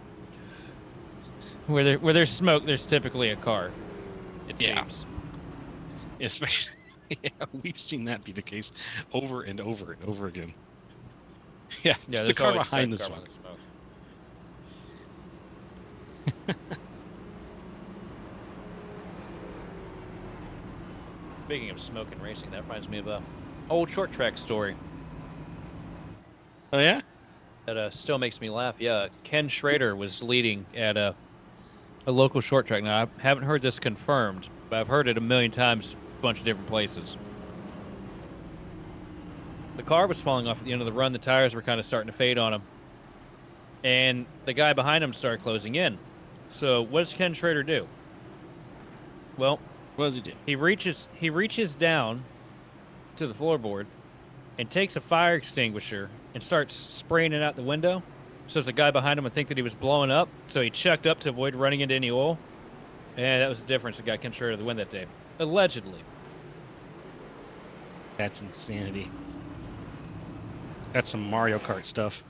Where there's smoke, there's typically a car. It seems. Especially, yeah, we've seen that be the case over and over and over again. Yeah, it's the car behind the smoke. Speaking of smoke and racing, that reminds me of a old short track story Oh yeah. that still makes me laugh. Yeah, Ken Schrader was leading at a local short track. Now, I haven't heard this confirmed, but I've heard it a million times, a bunch of different places. The car was falling off at the end of the run. The tires were kind of starting to fade on him. And the guy behind him started closing in. So what does Ken Schrader do? Well, What does he do? he reaches down to the floorboard and takes a fire extinguisher and starts spraying it out the window. So the guy behind him would think that he was blowing up. So he checked up to avoid running into any oil. And that was the difference that got Ken Schrader the win that day. Allegedly. That's insanity. That's some Mario Kart stuff.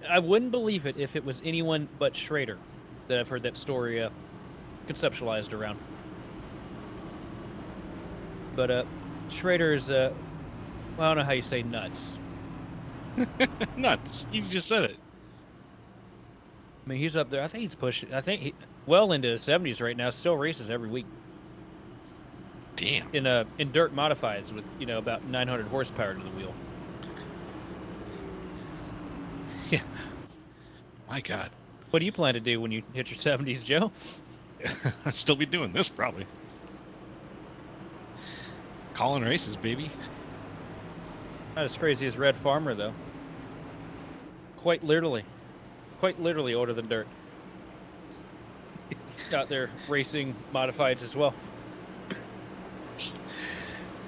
I wouldn't believe it if it was anyone but Schrader that I've heard that story conceptualized around. But Schrader's, I don't know how you say nuts. Nuts. You just said it. I mean, he's up there. I think he's pushing. I think he well into his 70s right now. Still races every week Damn. in dirt modifieds with about 900 horsepower to the wheel. Yeah. My God. What do you plan to do when you hit your 70s, Joe? I'd still be doing this probably. Calling races, baby. Not as crazy as Red Farmer though. Quite literally older than dirt. Out there racing modifieds as well.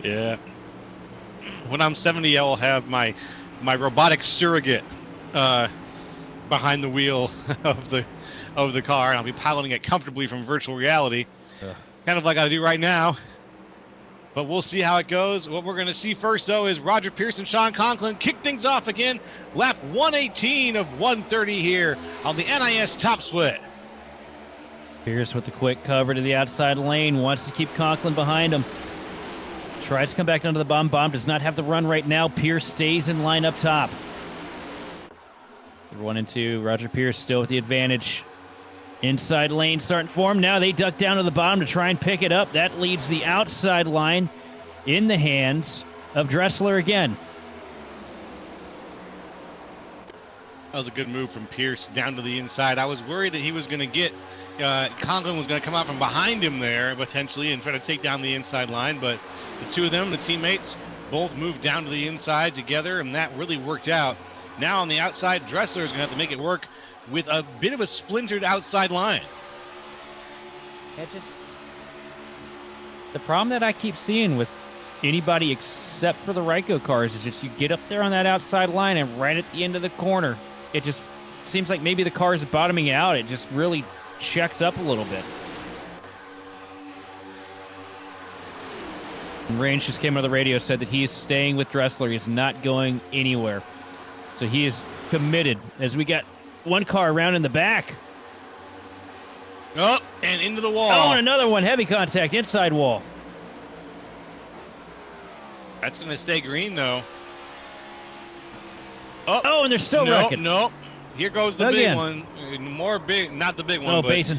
Yeah. When I'm 70, I'll have my robotic surrogate behind the wheel of the car, and I'll be piloting it comfortably from virtual reality, kind of like I do right now. But we'll see how it goes. What we're going to see first, though, is Roger Pierce and Sean Conklin kick things off again. Lap 118 of 130 here on the NiS Top Split. Pierce with the quick cover to the outside lane. Wants to keep Conklin behind him. Tries to come back down to the bomb. Bomb does not have the run right now. Pierce stays in line up top. 1 and 2. Roger Pierce still with the advantage. Inside lane starting to form. Now they duck down to the bottom to try and pick it up. That leads the outside line in the hands of Dressler again. That was a good move from Pierce down to the inside. I was worried that he was going to get Conklin was going to come out from behind him there potentially and try to take down the inside line, but the two of them, the teammates, both moved down to the inside together, and that really worked out. Now on the outside, Dressler is going to have to make it work with a bit of a splintered outside line. The problem that I keep seeing with anybody except for the Ryko cars is just you get up there on that outside line and right at the end of the corner, it just seems like maybe the car is bottoming out. It just really checks up a little bit. And Range just came on the radio, said that he is staying with Dressler. He's not going anywhere. So he is committed as we got one car around in the back. Oh, and into the wall. Oh, and another one. Heavy contact, inside wall. That's going to stay green, though. Oh, and they're still wrecking. Nope. Here goes the big Again. one. More big, not the big one, Oh, but Basin.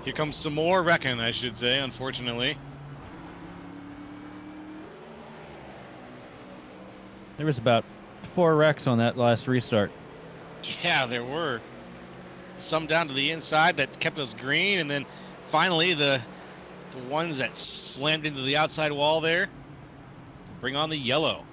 here comes some more wrecking, I should say, unfortunately. There was about 4 wrecks on that last restart. Yeah, there were. Some down to the inside that kept us green, and then finally the ones that slammed into the outside wall there bring on the yellow.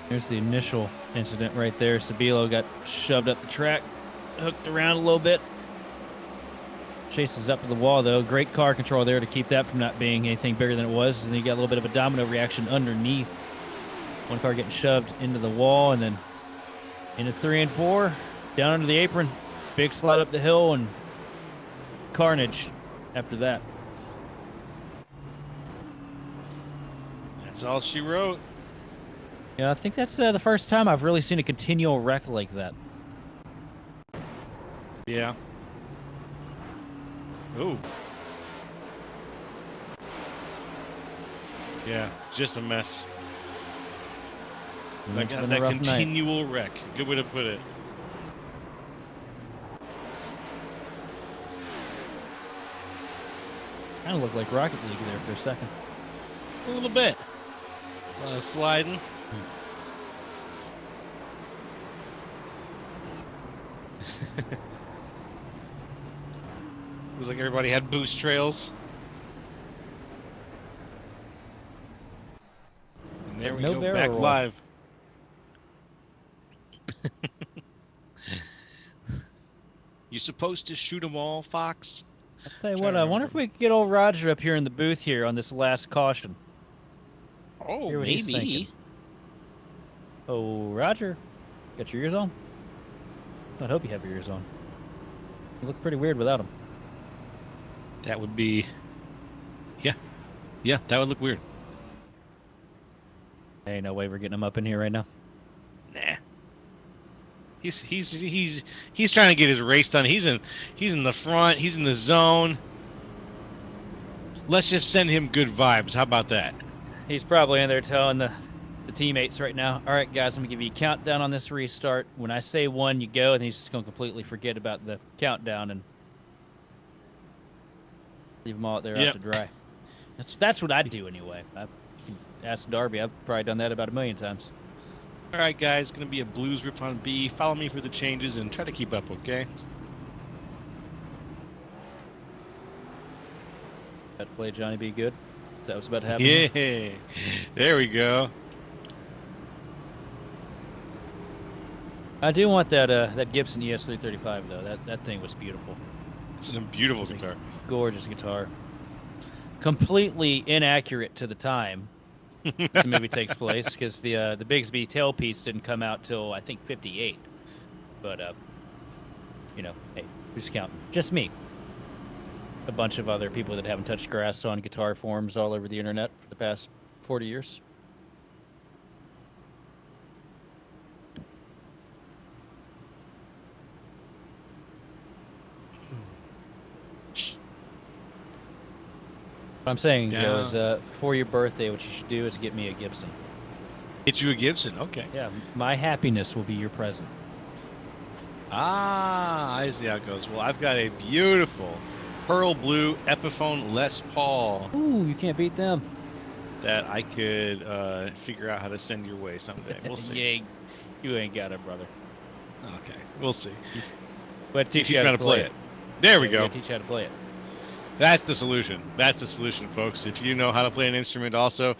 Here's the initial incident right there. Sabilo got shoved up the track, hooked around a little bit. Chases up to the wall, though. Great car control there to keep that from not being anything bigger than it was. And then you got a little bit of a domino reaction underneath. One car getting shoved into the wall, and then into 3 and 4, down under the apron. Big slide up the hill, and carnage after that. That's all she wrote. Yeah, I think that's the first time I've really seen a continual wreck like that. Yeah. Ooh. Yeah, just a mess. It's been a That rough night. continual wreck. Good way to put it. Kind of looked like Rocket League there for a second. A little bit. Sliding. Looks like everybody had boost trails. And there we No go, barrel back roll. live. You supposed to shoot them all, Fox? I'll tell you Trying what, to I wonder if remember. we could get old Roger up here in the booth here on this last caution. Oh, Hear what he's maybe. thinking. Oh, Roger, got your ears on? I hope you have your ears on. You look pretty weird without them. That would be. Yeah, that would look weird. Ain't no way we're getting him up in here right now. Nah. He's trying to get his race done. He's in the front. He's in the zone. Let's just send him good vibes. How about that? He's probably in there telling the teammates right now, all right, guys, I'm going to give you a countdown on this restart. When I say 1, you go, and he's just going to completely forget about the countdown and leave them all out there out to dry. That's what I'd do anyway. I can ask Darby. I've probably done that about 1,000,000 times. All right, guys, going to be a blues rip on B. Follow me for the changes and try to keep up, okay? That play Johnny be good? Is that what's about to happen? Yeah, there we go. I do want that Gibson ES335 though. That thing was beautiful. It's a beautiful guitar. Gorgeous guitar. Completely inaccurate to the time the movie takes place because the Bigsby tailpiece didn't come out till I think 58. But you know, hey, who's counting? Just me. A bunch of other people that haven't touched grass on guitar forums all over the internet for the past 40 years. What I'm saying, Joe, is for your birthday, what you should do is get me a Gibson. Get you a Gibson, okay. Yeah, my happiness will be your present. Ah, I see how it goes. Well, I've got a beautiful pearl blue Epiphone Les Paul Ooh, you can't beat them. that I could figure out how to send your way someday. We'll see. You ain't got it, brother. Okay, we'll see. But teach Teach you me how to play it. There we Yeah, go. gotta teach you how to play it. That's the solution. That's the solution, folks. If you know how to play an instrument also,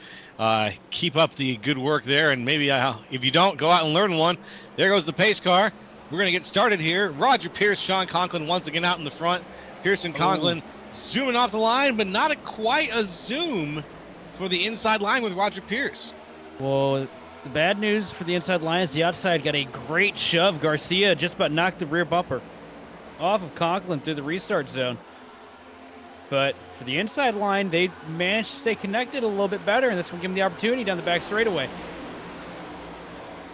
keep up the good work there. And maybe if you don't, go out and learn one. There goes the pace car. We're going to get started here. Roger Pierce, Sean Conklin once again out in the front. Pierce and Conklin zooming off the line, but not quite a zoom for the inside line with Roger Pierce. Well, the bad news for the inside line is the outside got a great shove. Garcia just about knocked the rear bumper off of Conklin through the restart zone. But for the inside line, they managed to stay connected a little bit better, and that's going to give them the opportunity down the back straightaway.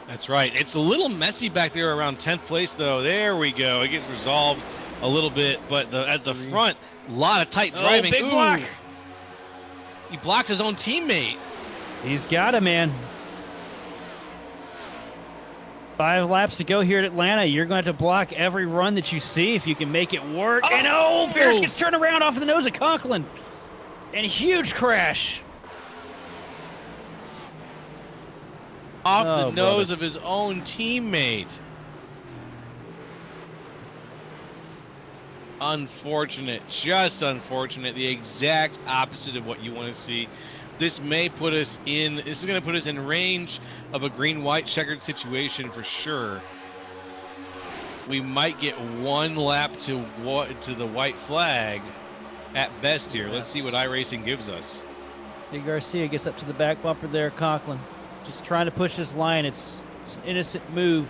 That's right. It's a little messy back there around 10th place, though. There we go. It gets resolved a little bit, but at the front, a lot of tight driving. Oh, big block. He blocks his own teammate. He's got it, man. 5 laps to go here at Atlanta. You're going to have to block every run that you see if you can make it work. Oh! And Pierce gets turned around off the nose of Conklin. And a huge crash. Off the nose of his own teammate. Unfortunate. Just unfortunate. The exact opposite of what you want to see. This may put us in. This is going to put us in range of a green-white checkered situation for sure. We might get 1 lap to the white flag at best here. Let's see what iRacing gives us. Big Garcia gets up to the back bumper there, Conklin. Just trying to push this line. It's an innocent move,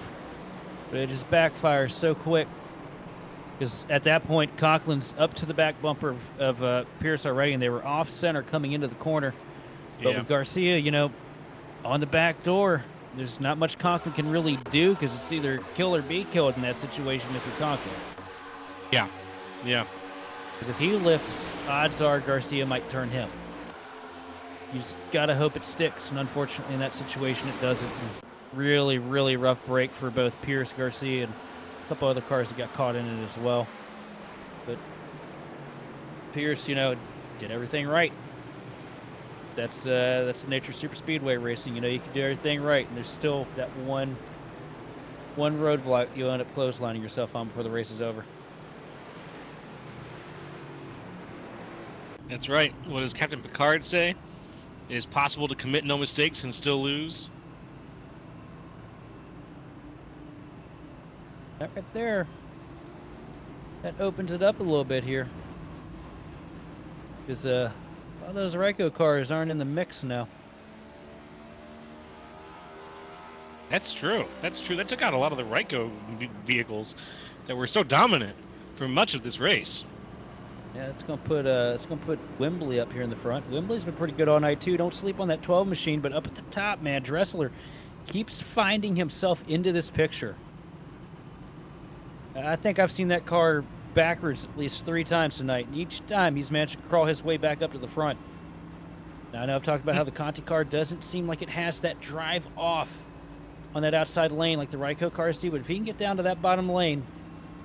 but it just backfires so quick. Because at that point, Conklin's up to the back bumper of Pierce already, and they were off center coming into the corner. But with Garcia, you know, on the back door, there's not much Conklin can really do because it's either kill or be killed in that situation if you're Conklin. Yeah. Because if he lifts, odds are Garcia might turn him. You just got to hope it sticks, and unfortunately in that situation it doesn't. And really, really rough break for both Pierce, Garcia, and a couple other cars that got caught in it as well. But Pierce, you know, did everything right. That's the nature of super speedway racing. You know, you can do everything right, and there's still that one roadblock you end up clotheslining yourself on before the race is over. That's right. What does Captain Picard say? It is possible to commit no mistakes and still lose. That right there. That opens it up a little bit here. Because a lot of those Ryko cars aren't in the mix now. That's true. That's true. That took out a lot of the Ryko vehicles that were so dominant for much of this race. Yeah, it's gonna put Wembley up here in the front. Wembley's been pretty good all night too. Don't sleep on that 12 machine, but up at the top, man, Dressler keeps finding himself into this picture. I think I've seen that car backwards at least 3 times tonight, and each time he's managed to crawl his way back up to the front. Now, I know I've talked about how the Conti car doesn't seem like it has that drive off on that outside lane like the Ryko cars do, but if he can get down to that bottom lane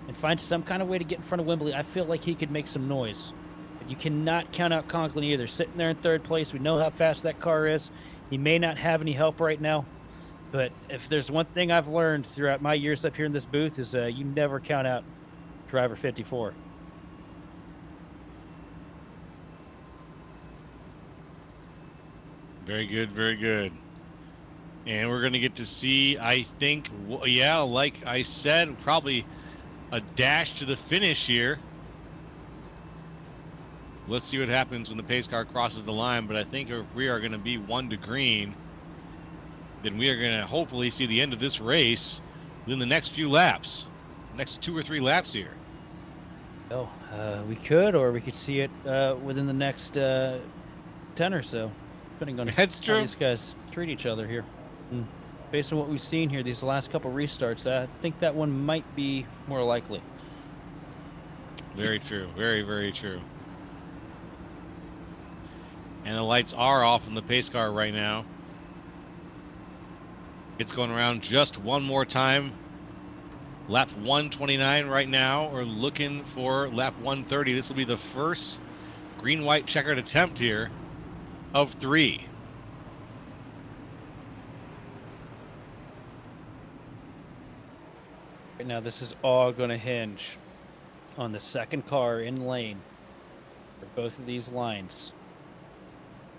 and find some kind of way to get in front of Wembley, I feel like he could make some noise. But you cannot count out Conklin either. Sitting there in 3rd place, we know how fast that car is. He may not have any help right now, but if there's one thing I've learned throughout my years up here in this booth is you never count out driver 54. Very good, very good. And we're going to get to see, I think, yeah, like I said, probably a dash to the finish here. Let's see what happens when the pace car crosses the line, but I think if we are going to be 1 to green, then we are going to hopefully see the end of this race within the next few laps, next 2 or 3 laps here. Oh, we could, or we could see it within the next 10 or so, depending on That's true. how these guys treat each other here. And based on what we've seen here, these last couple restarts, I think that one might be more likely. Very true. Very, very true. And the lights are off on the pace car right now. It's going around just one more time. Lap 129 right now. We're looking for lap 130. This will be the first green-white checkered attempt here of 3. Right now, this is all going to hinge on the second car in lane for both of these lines.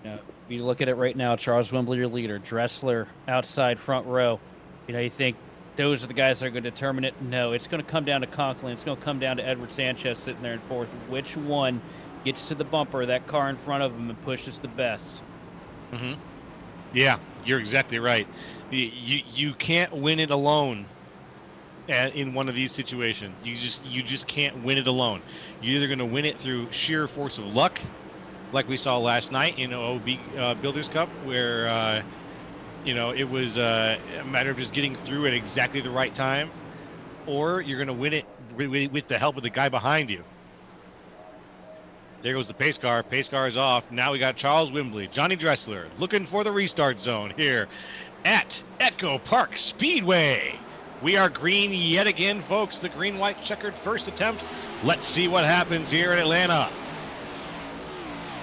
You know, if you look at it right now, Charles Wembley, your leader, Dressler outside front row. You know, you think those are the guys that are going to determine it? No, it's going to come down to Conklin. It's going to come down to Edward Sanchez sitting there in 4th. Which one gets to the bumper, that car in front of him, and pushes the best? Mm-hmm. Yeah, you're exactly right. You can't win it alone in one of these situations. You just can't win it alone. You're either going to win it through sheer force of luck, like we saw last night in OB Builders Cup, where it was a matter of just getting through at exactly the right time, or you're going to win it with the help of the guy behind you. There goes the pace car. Pace car is off. Now we got Charles Wembley, Johnny Dressler, looking for the restart zone here at Echo Park Speedway. We are green yet again, folks. The green-white checkered first attempt. Let's see what happens here in Atlanta.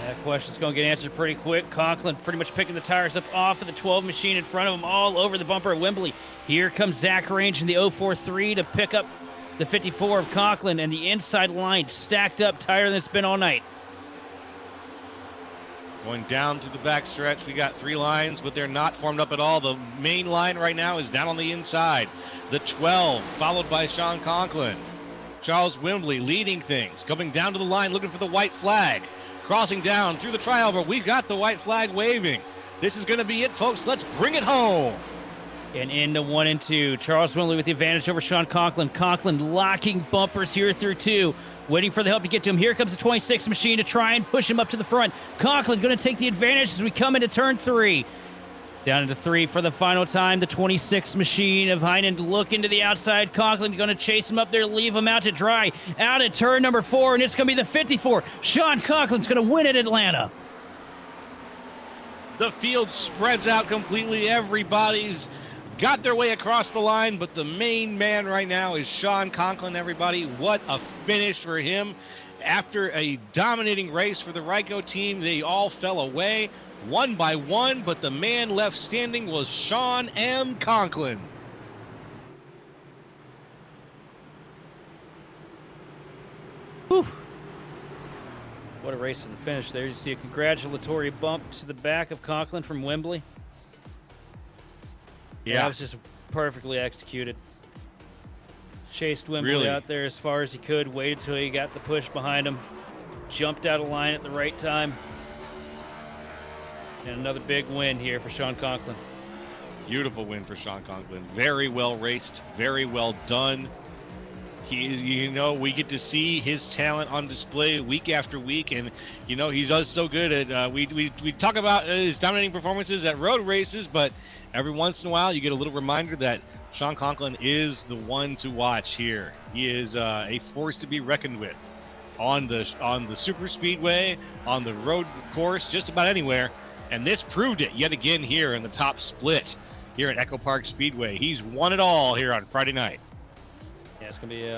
That question's going to get answered pretty quick. Conklin pretty much picking the tires up off of the 12 machine in front of him, all over the bumper at Wembley. Here comes Zach Range in the 043 to pick up the 54 of Conklin, and the inside line stacked up tighter than it's been all night. Going down through the back stretch, we got 3 lines, but they're not formed up at all. The main line right now is down on the inside. The 12, followed by Sean Conklin. Charles Wembley leading things, coming down to the line, looking for the white flag. Crossing down through the trioval, we've got the white flag waving. This is going to be it, folks. Let's bring it home. And into 1 and 2. Charles Wembley with the advantage over Sean Conklin. Conklin locking bumpers here through 2. Waiting for the help to get to him. Here comes the 26 machine to try and push him up to the front. Conklin going to take the advantage as we come into turn 3. Down into 3 for the final time. The 26 machine of Heinen looking to the outside. Conklin going to chase him up there, leave him out to dry. Out at turn number 4, and it's going to be the 54. Sean Conklin's going to win at Atlanta. The field spreads out completely. Everybody's got their way across the line, but the main man right now is Sean Conklin, everybody. What a finish for him. After a dominating race for the Ryko team, they all fell away one by one, but the man left standing was Sean M. Conklin. Whew. What a race to the finish there. You see a congratulatory bump to the back of Conklin from Wembley. Yeah, that was just perfectly executed. Chased Wembley Really? out there as far as he could, waited till he got the push behind him, jumped out of line at the right time. And another big win here for Sean Conklin. Beautiful win for Sean Conklin. Very well raced, very well done. We get to see his talent on display week after week, and he does so good at. We talk about his dominating performances at road races, but every once in a while you get a little reminder that Sean Conklin is the one to watch here. He is a force to be reckoned with on the super speedway, on the road course, just about anywhere. And this proved it yet again here in the top split here at Echo Park Speedway. He's won it all here on Friday night. Yeah, it's going to be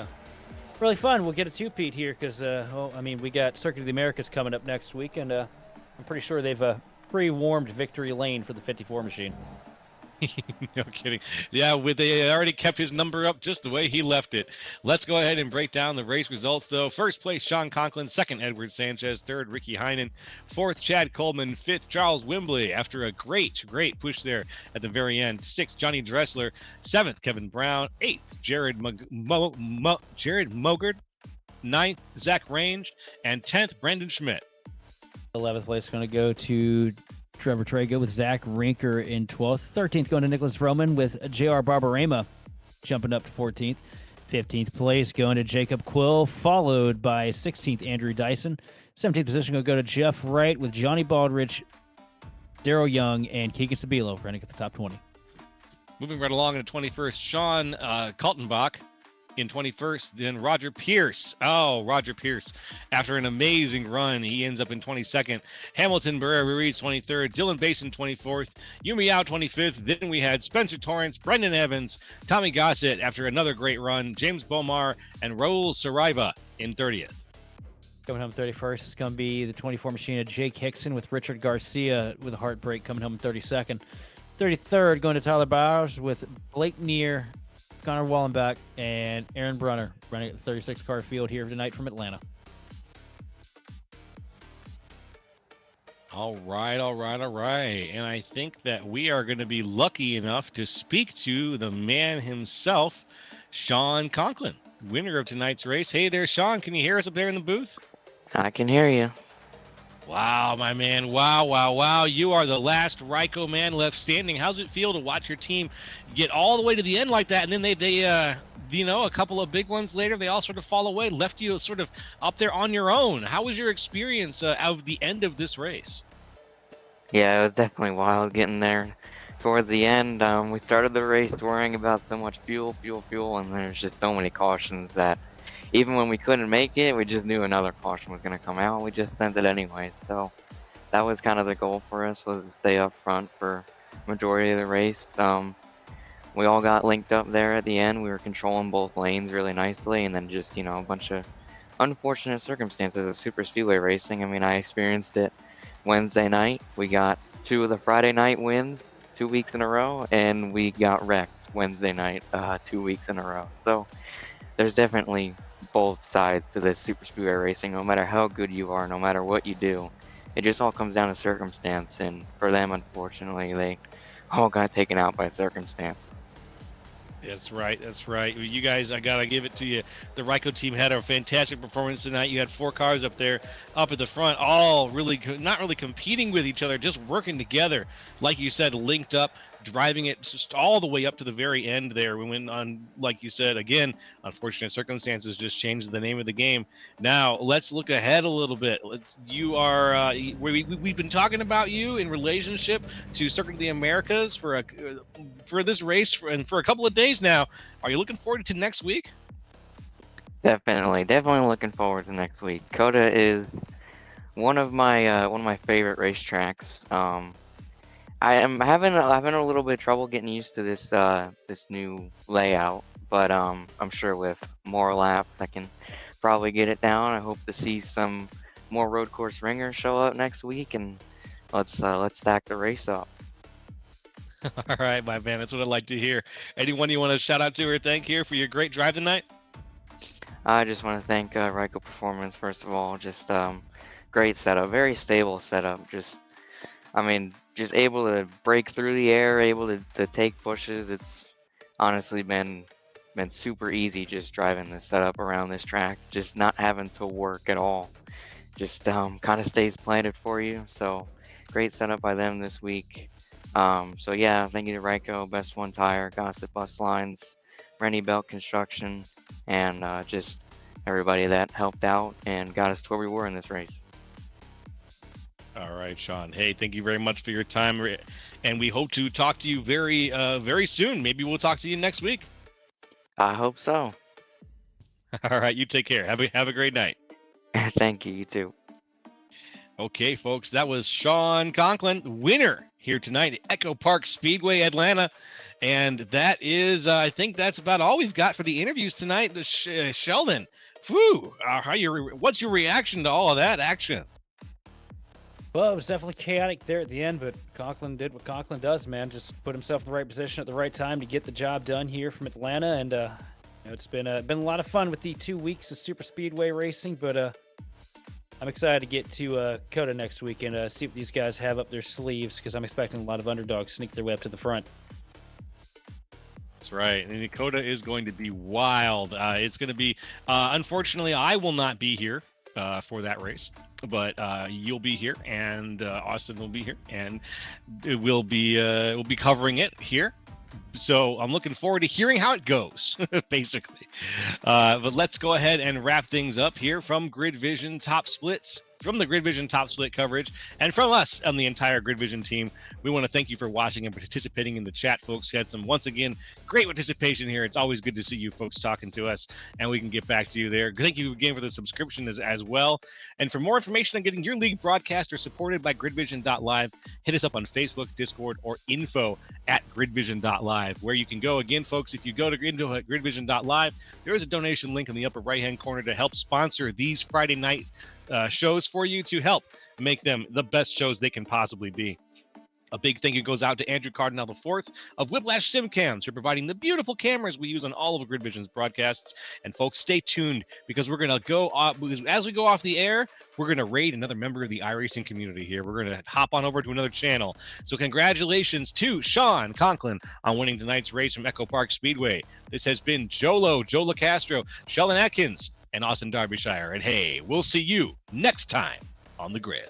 really fun. We'll get a two-peat here because, we got Circuit of the Americas coming up next week, and I'm pretty sure they've pre-warmed Victory Lane for the 54 machine. No kidding. Yeah, they already kept his number up just the way he left it. Let's go ahead and break down the race results, though. First place, Sean Conklin. Second, Edward Sanchez. Third, Ricky Heinen. Fourth, Chad Coleman. Fifth, Charles Wembley, after a great push there at the very end. Sixth, Johnny Dressler. Seventh, Kevin Brown. Eighth, Jared Mogard. Ninth, Zach Range. And 10th, Brendan Schmidt. 11th place is going to go to Trevor Trago with Zach Rinker in 12th. 13th going to Nicholas Roman with J.R. Barbarema jumping up to 14th. 15th place going to Jacob Quill, followed by 16th Andrew Dyson. 17th position going to go to Jeff Wright with Johnny Baldrige, Daryl Young, and Keegan Sabilo running at the top 20. Moving right along into 21st, Sean Kaltenbach in 21st, then Roger Pierce. Oh, Roger Pierce. After an amazing run, he ends up in 22nd. Hamilton Barrera-Ruiz, 23rd. Dylan Basin, 24th. Yumi Yao, 25th. Then we had Spencer Torrance, Brendan Evans, Tommy Gossett after another great run, James Bomar, and Raul Saraiva in 30th. Coming home 31st is going to be the 24 machine of Jake Hickson with Richard Garcia with a heartbreak coming home 32nd. 33rd going to Tyler Bowers with Blake Neer, Connor Wallenbach, and Aaron Brunner running at the 36-car field here tonight from Atlanta. All right. And I think that we are going to be lucky enough to speak to the man himself, Sean Conklin, winner of tonight's race. Hey there, Sean. Can you hear us up there in the booth? I can hear you. Wow, my man. Wow. You are the last Ryko man left standing. How's it feel to watch your team get all the way to the end like that? And then they a couple of big ones later, they all sort of fall away, left you sort of up there on your own. How was your experience of the end of this race? Yeah, it was definitely wild getting there. Toward the end, we started the race worrying about so much fuel, and there's just so many cautions that even when we couldn't make it, we just knew another caution was going to come out. We just sent it anyway. So that was kind of the goal for us, was to stay up front for majority of the race. We all got linked up there at the end. We were controlling both lanes really nicely, and then just, a bunch of unfortunate circumstances of super speedway racing. I mean, I experienced it Wednesday night. We got 2 of the Friday night wins 2 weeks in a row, and we got wrecked Wednesday night 2 weeks in a row. So there's definitely both sides to this super speedway racing. No matter how good you are, no matter what you do, it just all comes down to circumstance. And for them, unfortunately, they all got taken out by circumstance. That's right. You guys, I gotta give it to you. The Ryko team had a fantastic performance tonight. You had 4 cars up there, up at the front, all really not really competing with each other, just working together. Like you said, linked up, driving it just all the way up to the very end there. We went on, like you said, again, unfortunate circumstances just changed the name of the game. Now, let's look ahead a little bit. You are, we've been talking about you in relationship to Circuit of the Americas for this race and for a couple of days now. Are you looking forward to next week? Definitely looking forward to next week. COTA is one of my favorite racetracks. I am having a little bit of trouble getting used to this new layout, but I'm sure with more laps I can probably get it down. I hope to see some more road course ringers show up next week, and let's stack the race up. All right, my man. That's what I'd like to hear. Anyone you want to shout out to or thank here for your great drive tonight? I just want to thank Ryko Performance first of all. Just great setup, very stable setup. I mean, just able to break through the air, able to take pushes. It's honestly been super easy just driving this setup around this track, just not having to work at all. Just kind of stays planted for you. So great setup by them this week. So yeah, thank you to Ryko, Best One Tire, Gossip Bus Lines, Rennie Belt Construction, and just everybody that helped out and got us to where we were in this race. All right, Sean. Hey, thank you very much for your time, and we hope to talk to you very soon. Maybe we'll talk to you next week. I hope so. All right, you take care. Have a great night. Thank you. You too. Okay, folks, that was Sean Conklin, winner here tonight at Echo Park Speedway, Atlanta. And that is, I think that's about all we've got for the interviews tonight. Sheldon, whew, what's your reaction to all of that action? Well, it was definitely chaotic there at the end, but Conklin did what Conklin does, man. Just put himself in the right position at the right time to get the job done here from Atlanta. And it's been a lot of fun with the 2 weeks of super speedway racing, but I'm excited to get to COTA next week and see what these guys have up their sleeves, because I'm expecting a lot of underdogs sneak their way up to the front. That's right. And the COTA is going to be wild. It's going to be, unfortunately, I will not be here for that race, but you'll be here, and Austin will be here, and we'll be covering it here. So I'm looking forward to hearing how it goes, basically. But let's go ahead and wrap things up here from Grid Vision Top Splits, from the Grid Vision Top Split coverage, and from us and the entire Grid Vision team. We want to thank you for watching and participating in the chat, folks. We had some, once again, great participation here. It's always good to see you folks talking to us, and we can get back to you there. Thank you again for the subscription as well. And for more information on getting your league broadcast or supported by gridvision.live, hit us up on Facebook, Discord, or info@gridvision.live, where you can go. Again, folks, if you go to gridvision.live, there is a donation link in the upper right-hand corner to help sponsor these Friday night shows for you, to help make them the best shows they can possibly be. A big thank you goes out to Andrew Cardinal IV of Whiplash SimCams for providing the beautiful cameras we use on all of Grid Vision's broadcasts. And folks, stay tuned, because we're going to go off, because as we go off the air, we're going to raid another member of the iRacing community here. We're going to hop on over to another channel. So congratulations to Sean Conklin on winning tonight's race from Echo Park Speedway. This has been Joe LaCastro, Sheldon Atkins, and Austin Derbyshire. And hey, we'll see you next time on the grid.